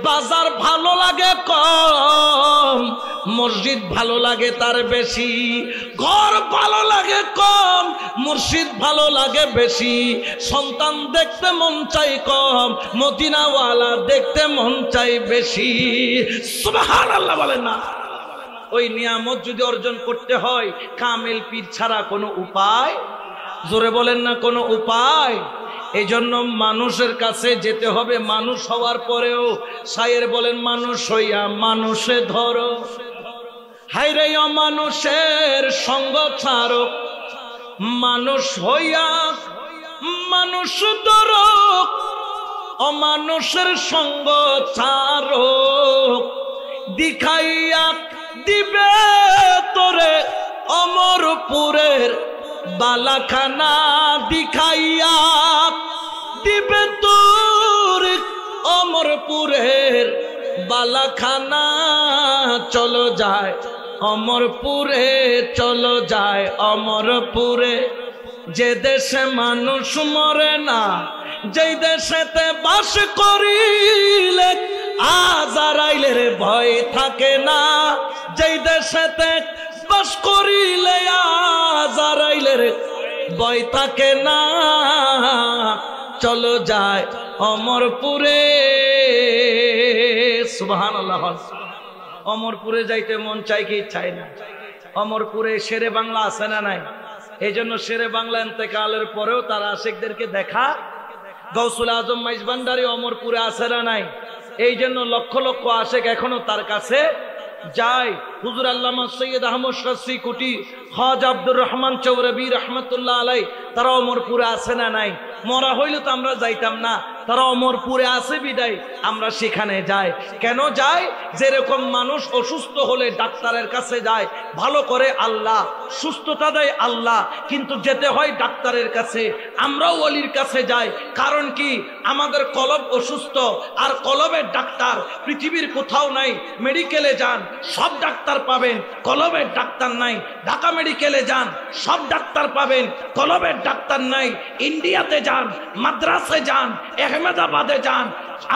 বাজার ভালো লাগে কম মসজিদ ভালো লাগে তার বেশি ঘর ভালো লাগে কম মুর্শিদ ভালো লাগে বেশি সন্তান দেখতে মন চাই কম মদিনাওয়ালা দেখতে মন চাই বেশি সুবহানাল্লাহ বলেন না ওই নিয়ামত যদি অর্জন করতে হয় কামেল পীর ছাড়া কোনো উপায় জোরে বলেন না কোনো উপায় এই জন্য মানুষের কাছে যেতে হবে মানুষ হওয়ার পরেও শায়ের বলেন মানুষ হইয়া মানুষে ধরো হায়রে অমানুষের সঙ্গ ছাড়ো মানুষ হইয়া মানুষ ধরো অমানুষের সঙ্গ ছাড়ো দিখাইয়া দিবে তোরে অমরপুরের বালাখানা দিখাইয়া দিবে তোর অমরপুরের বালাখানা চলো যায় অমরপুরে চলো যায় অমরপুরে যে দেশে মানুষ মরে না যেই দেশেতে বাস করিলে আজারাইলের ভয় থাকে না যেই দেশেতে বাস করিলে আজারাইলের ভয় থাকে না চলো যায় অমরপুরে সুবহানাল্লাহ অমরপুরে যাইতে মন চাই কি চাই না অমরপুরে শেরে বাংলা আছে না নাই এই জন্য শেরে বাংলা ইন্তেকালের পরেও তার আশিকদেরকে দেখা গৌসুল আজম মাইজভান্ডারি অমরপুরে আছে না নাই এই জন্য লক্ষ লক্ষ আশিক এখনো তার কাছে যায় হুজুর আল্লামা সৈয়দ আহমদ শাস্ত্রী কুটি খাজা আব্দুর রহমান চৌরবী রহমতুল্লাহ আলাই তারা অমরপুরে আছে না নাই মরা হইলে তো আমরা যাইতাম না তারা অমরপুরে আছে বিদায় আমরা সেখানে যাই কেন যাই যেরকম মানুষ অসুস্থ হলে ডাক্তারের কাছে যায় ভালো করে আল্লাহ সুস্থতা দেয় আল্লাহ কিন্তু যেতে হয় ডাক্তারের কাছে আমরাও ওলির কাছে যাই কারণ কি আমাদের কলব অসুস্থ আর কলবের ডাক্তার পৃথিবীর কোথাও নাই মেডিকেলে যান সব ডাক্তার পাবেন কলবের ডাক্তার নাই ঢাকা মেডিকেলে যান সব ডাক্তার পাবেন কলবের ডাক্তার নাই ইন্ডিয়াতে যান মাদ্রাসে যান আহমেদাবাদে যান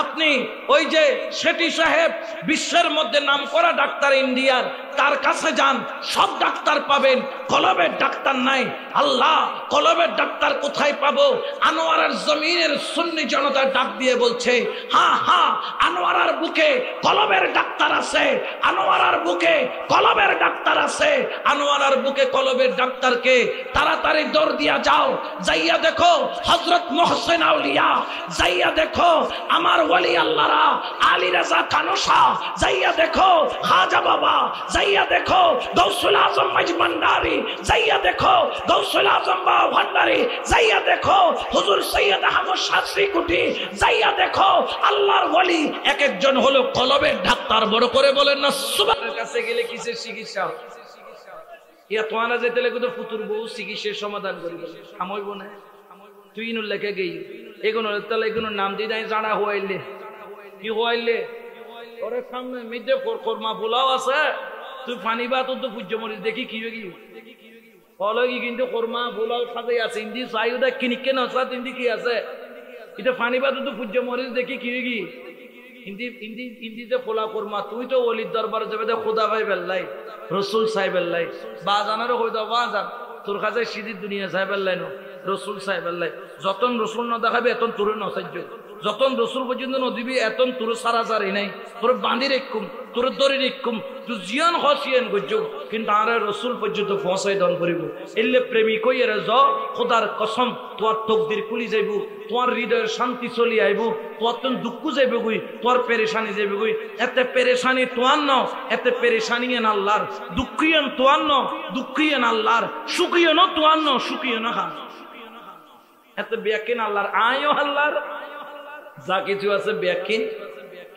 আপনি ওই যে শেঠি সাহেব বিশ্বের মধ্যে নামকরা ডাক্তার ইন্ডিয়ার, তার কাছে যান, সব ডাক্তার পাবেন, কলবের ডাক্তার নাই। আল্লাহ, কলবের ডাক্তার কোথায় পাবো? আনোয়ারার জমিনের সুন্নি জনতা ডাক দিয়ে বলছে, হ্যাঁ হ্যাঁ, আনোয়ারার বুকে কলবের ডাক্তার আছে, আনোয়ারার বুকে কলবের ডাক্তার আছে। আনোয়ারার বুকে কলবের ডাক্তারকে তাড়াতাড়ি দৌড় দিয়া যাও, যাইয়া দেখো হযরত মুহসিন আউলিয়া, যাইয়া দেখো আমার ওলি আল্লাহরা, আলী রাজা কানুসা, যাইয়া দেখো খাজা বাবা, যাইয়া দেখো গৌসুল আজম মজমন্ডারি, যাইয়া দেখো গৌসুল আজম বাবা ভান্ডারি, যাইয়া দেখো হুজুর সৈয়দ আহমদ শাস্ত্রী কুটি, যাইয়া দেখো আল্লাহর ওলি। এক একজন হলো কলবের ডাক্তার। বড় করে বলেন না সুবহানাল্লাহ। কাছে গেলে কিসের চিকিৎসা? ইয়া তোয়ানা যেতে লাগে তো ফুতুর বউ চিকিৎসার সমাধান করিব, আমইব না তুই ইনুর লেখে গেই এগুলো তাহলে এগুলো নাম দিয়ে নাই জানা হইলে কি হইলে ওরে সামনে মিডে কোরমা পোলাও আছে, তুই পানি বা তোর তো পূজ্য মরিস দেখি কি কি বলো কি, কিন্তু কোরমা পোলাও সাথে আছে ইন্দি চাইদা কিনিকে নসাত ইন্দি কি আছে, এটা পানি বা তোর তো পূজ্য মরিস দেখি কি কি ইন্দি ইন্দি ইন্দিতে পোলা কোরমা। তুই তো ওলির দরবারে যাবে তো খোদা ভাই বেল্লাই, রসুল সাহেব বেল্লাই, বা জানারও হয়ে দাও বা জান তোর কাছে সিদির দুনিয়া সাহেব বেল্লাই নো রসুল সাহেব বেল্লাই। যতন রসুল ন দেখাবে এতন তোর নসাহ্য, যতন রসুল পর্যন্ত নদীবি এতন তোর সারা সারি নাই, তোর বাঁধি রেখুম, তোর দড়ি রেখুম, তুই জিয়ান হসিয়ান গজ্জ, কিন্তু আর রসুল পর্যন্ত পৌঁছাই দন করিব। এলে প্রেমিক এর জ খোদার কসম তোমার তকদির খুলি যাইব, তোমার হৃদয়ের শান্তি চলি আইব, তোমার তো দুঃখ যাইব গই, তোমার পেরেশানি যাইব গই। এতে পেরেশানি তোয়ার ন, এতে পেরেশানি এন আল্লাহর, দুঃখিয়েন তোয়ার ন, দুঃখিয়েন আল্লাহর, সুখিয়ে ন তোয়ার ন, সুখিয়ে না খান। এত ব্যাকিন আল্লাহর, আয়ও আল্লাহর, যা কিছু আছে ব্যাকিন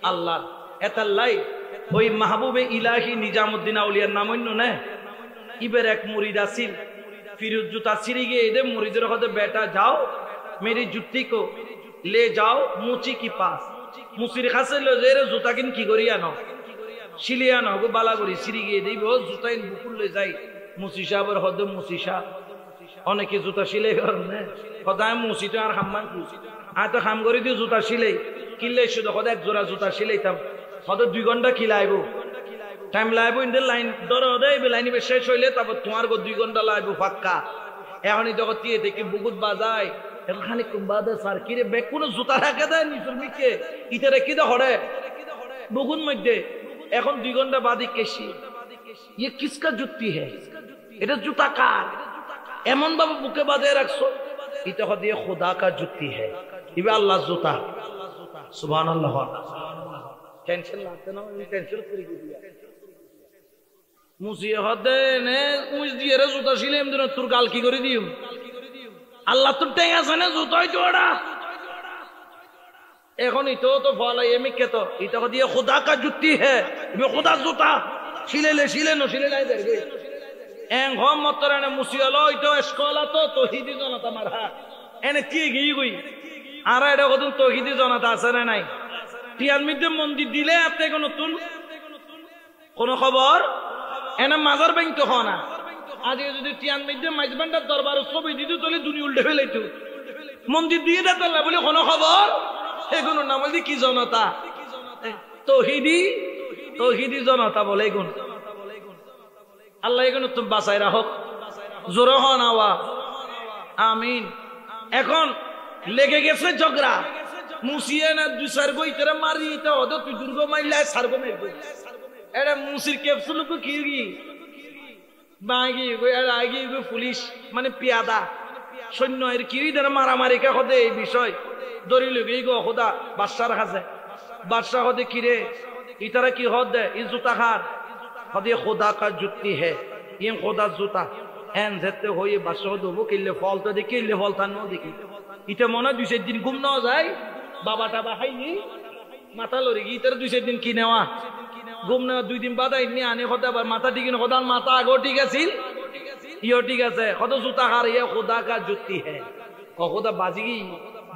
আল্লাহর। এতাল্লাই ওই মাহবুবে ইলাহি নিজামুদ্দিন আউলিয়ার নাম অন্য না, ইবের এক মুরিদ আসিল, ফিরুজ জুতা ছিড়ি গিয়ে এদের মুরিদের হতে বেটা যাও মেরি জুতি কো ले जाओ मुची की पास, मुसिर खासे लो जे रे জুতা কিন কি করি আনো শিলিয়া না গো বালা করি সিরি গিয়ে দেব জুতা ইন বুকুল ले যাই। মুসি সাহেবের হদ মুসি সাহেব অনেকে জুতা সিলাই করেন না, সদায় মুসিটা আর হাম্মান খুশি আর তো খাম করে দিয়ে জুতা সিলাই কিনলে শুধু সদা এক জোড়া জুতা সিলাইতাম, হয়তো 2 ঘন্টা খিলাইব টাইম লাইব, ইন্দের লাইন ধরো দেয় লাইন শেষ হইলে তারপর তোমার 2 ঘন্টা লাইব ফাক্কা। এখনই যখন দিয়ে দেখি বুকুত বাজায় এখানে কুম্বাদে সার কিরে ব্যাগ কোনো জুতা রাখে দেয় নিচুর মিকে ইটা রেখে দে হরে বুকুন মধ্যে, এখন 2 ঘন্টা বাদে কেশি। ये किसका जुत्ती है? এটা জুতা কার? এমন ভাবে বুকে বাঁধে রাখছো, এটা হচ্ছে খোদা কা জুত্তি है, ইবে আল্লাহ জুতা। সুবহানাল্লাহ। টেনশন লাগতে না, টেনশন করে দিয়া মুসিয়ে হদে নে মুজ দিয়ে রে জুতা ছিলাম দিন তোর গাল কি করে দিও, আল্লাহ তোর টেং আছে না জুতাই জোড়া। এখন ইতো তো ফলাই এমি কে তো এটা দিয়ে খোদা কা জুত্তি है, ইবে খোদা জুতা ছিলেলে ছিলেন ছিলে নাই দেবে এং হম মতরানে মুসিয়ালো ইতো স্কলা তো তৌহিদি জনতা মারহা এনে কি গই গই আর এটা কত তৌহিদি জনতা আছে না নাই? টিয়ার মধ্যে মন্দির দিলে আপনি কোন নতুন কোন খবর এনে মাজার ব্যাংক তো হয় না। আজকে যদি টিয়ার মধ্যে মাইজবান্ডার দরবার ছবি দিতে চলে দুনিয়া উল্টে ফেলাইতো, মন্দির দিয়ে দেয় বলে কোনো খবর, এগুলো নাম বলতে কি জনতা? তৌহিদি তৌহিদি জনতা বলে এগুন। আল্লাহ এগুলো তুমি বাঁচাই রাখক, জোরে হন আওয়া আমিন। এখন লেগে গেছে ঝগড়া, মুসিয়ে না 2-4 গো ইতরে মারি এটা ওদের তুই দুর্গ মাইলা সারগো মেরবো, এটা মুসির ক্যাপসুল কো কি বাগি গো আর আগি গো পুলিশ মানে পিয়াদা সৈন্য এর কি ধরে মারামারি কা হদে এই বিষয় দড়ি লগে গো খোদা বাদশার কাছে, বাদশা হদে কি রে ইতারা কি হদে ই জুতা খার হদে খোদা কা জুতি है, ये খোদা জুতা এন যেতে হয়ে বাদশা হদে কিলে ফল তো দেখি কিলে ফল তান দেখি ইটা মনে 2-4 দিন ঘুম না যায়, বাবাটা বাহাইনি মাথা লড়ি গিয়ে ইতারা 2-4 দিন কি নেওয়া ঘুম না 2 দিন বাদ আইনি আনে খোদা আবার মাথা ঠিক না, খোদার মাথা আগো ঠিক আছিল ইও ঠিক আছে, কত জুতা খার ইয়ে খোদা কা জুতি है। খোদা বাজি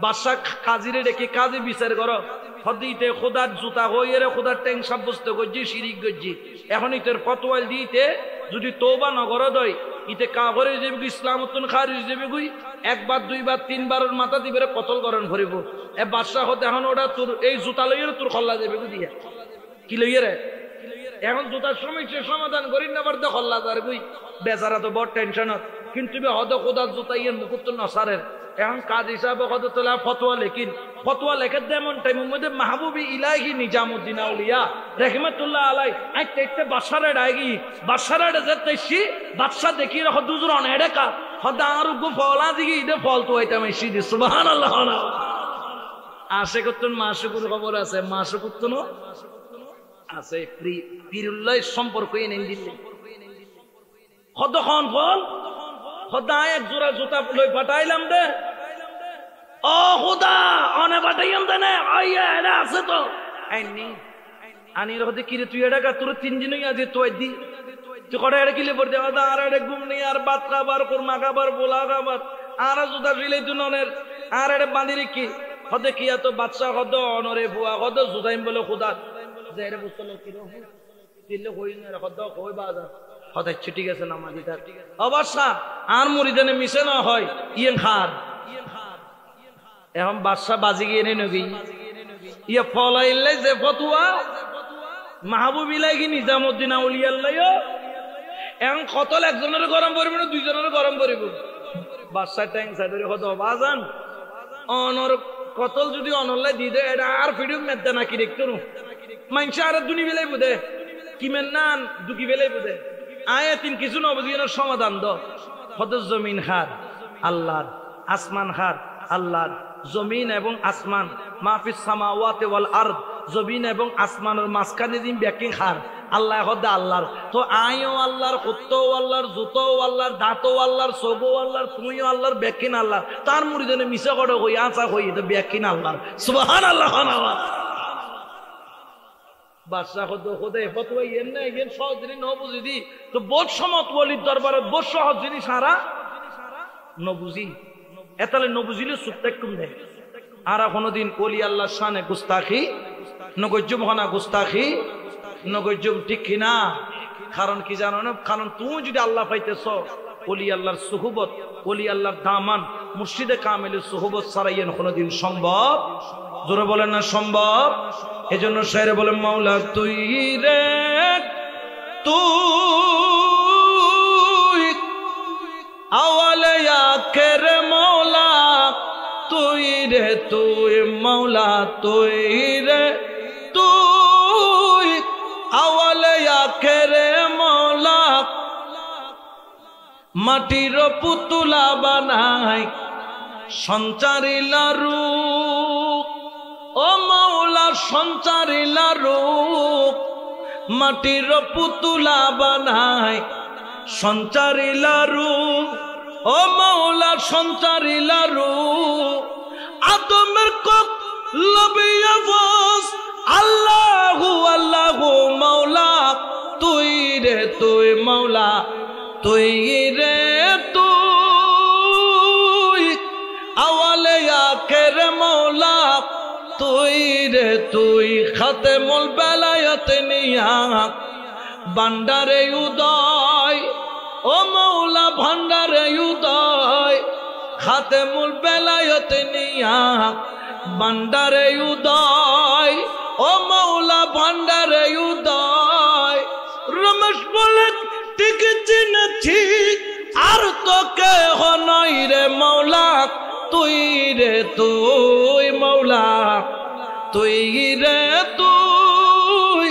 বাদশা কাজীরে ডেকে কাজী বিচার করো হদিতে খোদার জুতা হইয়ে রে খোদার ট্যাং সাব্যস্ত করছি শিরিক করছি, এখন ইতের ফতোয়াল দিতে যদি তওবা নগরদ হয় ইতে কাগরে যাবে ইসলাম উত্তন খারিজ যাবে গুই একবার দুইবার তিনবারের মাথা দিবে কতল গরম ভরিব এ বাদশা হতে এখন ওটা তোর এই জুতা লইয়ে তোর খল্লা যাবে দিয়া কি লইয়ে রে এখন জুতার সমস্যার সমাধান করি না পারতে খল্লা যার গুই বেচারা তো বড় টেনশন কিন্তু হদ খোদার জুতা ইয়ের মুকুত নসারের এখন কাজ হিসাবে কত তোলা ফতোয়া লেখিন ফতোয়া লেখার যেমন টাইমের মধ্যে মাহবুবি ইলাহি নিজামুদ্দিন আউলিয়া রহমতুল্লাহ আলাই আইতে বাদশারে ডাইগি বাদশারে যেতেছি বাদশা দেখি রহ দুজুর অনেড়ে কা হদ আর গো ফলা দিগি ইদে ফল তো হইতাম এসি দি সুবহানাল্লাহ আশে করতেন মাসুকুর খবর আছে মাসুকুত্তন আছে পীরুল্লাহ সম্পর্ক এনেন দিলে কতক্ষণ ফল খোদা এক জোড়া জুতা লই পাঠাইলাম দে ও খোদা অনে পাঠাইলাম দে না আইয়া এরা আছে তো আইনি আনি রহতে কিরে তুই এটা কা তোর তিন দিনই আজ তুই দি তুই কটা এটা কিলে পড়তে দাদা আর এটা ঘুম নেই আর ভাত খাবার কুরমা খাবার পোলা খাবার আর জুতা ফিলে তুই ননের আর এটা বাঁধি রেখি হতে কি এত বাচ্চা কত অনরে বুয়া কত জুতাইম বলে খোদা যে এটা বুঝতে কি রকম দিলে কই না কত কই বাজার হতে ঠিক আছে নামাজি তার অবশ্যা আর মুরিদানে মিশে না হয় ইয়েন খার এখন বাদশা বাজি গিয়ে এনে নবি ইয়ে ফলাইলে যে ফতুয়া মাহবুবিলাই কি নিজামুদ্দিন আউলিয়াল্লাহ এখন কতল একজনের গরম পড়বে না দুইজনের গরম পড়ব বাদশা ট্যাং সাইডে কত বাজান অনর কতল যদি অনলাই দি দে এটা আর ফিডিও মেদে নাকি দেখতো মানুষ আর দুনি বেলাই বুঝে কিমেন নান দুকি বেলাই বুঝে আয়ে তিন কিছু নবজিনের সমাধান দ কত জমিন খার আল্লাহর আসমান খার আল্লাহর জমিন এবং আসমান মাহফিস সামাওয়াতে ওয়াল আরদ জমিন এবং আসমানের মাঝখানে দিন ব্যাকিং খার আল্লাহ হদা আল্লাহর তো আইও আল্লাহর কুত্তও আল্লাহর জুতোও আল্লাহর দাঁতও আল্লাহর সগও আল্লাহর তুমিও আল্লাহর ব্যাকিন আল্লাহ তার মুরিদনে মিশা করে হই আঁচা হই এটা ব্যাকিন আল্লাহর সুবহানাল্লাহ বাদশা খোদে ফতোয়া ইয়েন না ইয়েন সহজ জিনিস ন বুঝি দি তো বোধ সমত ওলির দরবারে বোধ সহজ জিনিস সারা ন বুঝি এতালে ন বুঝিলে সুপ্তেক কুম দেয় আর কোনোদিন ওলি আল্লাহর শানে গুস্তাখি নগজ্জুম হনা গুস্তাখি নগজ্জুম ঠিক কিনা কারণ কি জানো না কারণ তুমি যদি আল্লাহ পাইতেছ ওলি আল্লাহর সুহবত ওলি আল্লাহর দামান মুর্শিদে কামেলের সুহবত সারাইয়েন কোনোদিন সম্ভব জোরে বলেন না সম্ভব এজন্য শায়রে বলেন মাওলা তুই রে তুই আওয়ালে আখের মাওলা তুই রে তুই মাওলা তুই রে তুই আওয়ালে আখের মাওলা মাটির পুতুলা বানাই সঞ্চারিলা রূপ ও মাওলা সঞ্চারিলা রূপ মাটির পুতুলা বানাই সঞ্চারিলা রূপ ও মাওলা সঞ্চারিলা রূপ আদমের কোক লবিয়া বস আল্লাহু আল্লাহু মাওলা তুই রে তুই মাওলা তুই রে তুই আওয়ালে আখের মাওলা তুই রে তুই খাতেমুল বেলায়েত নিয়া ভান্ডারে উদয় ও মাওলা ভান্ডারে উদয় খাতেমুল বেলায়েত নিয়া ভান্ডারে উদয় ও মাওলা ভান্ডারে উদয় রমেশ বলে ঠিক চিনেছি আর তোকে হনই রে মাওলা তুই রে তুই মাওলা তুই রে তুই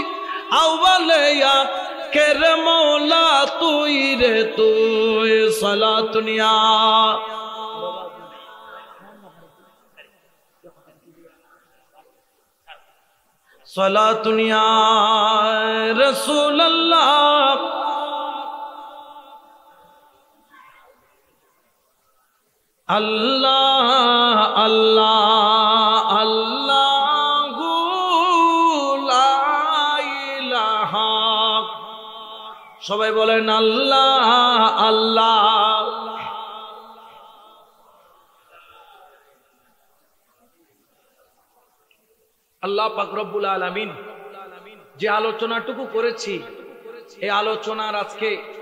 আউয়ালে আখের মাওলা তুই রে তুই সালাতুনিয়া সালাতুনিয়া রাসূলুল্লাহ আল্লাহ আল্লাহ আল্লাহু লা ইলাহা সবাই বলেন আল্লাহ আল্লাহ আল্লাহ পাক রব্বুল আলামিন যে আলোচনাটুকু করেছি এই আলোচনার আজকে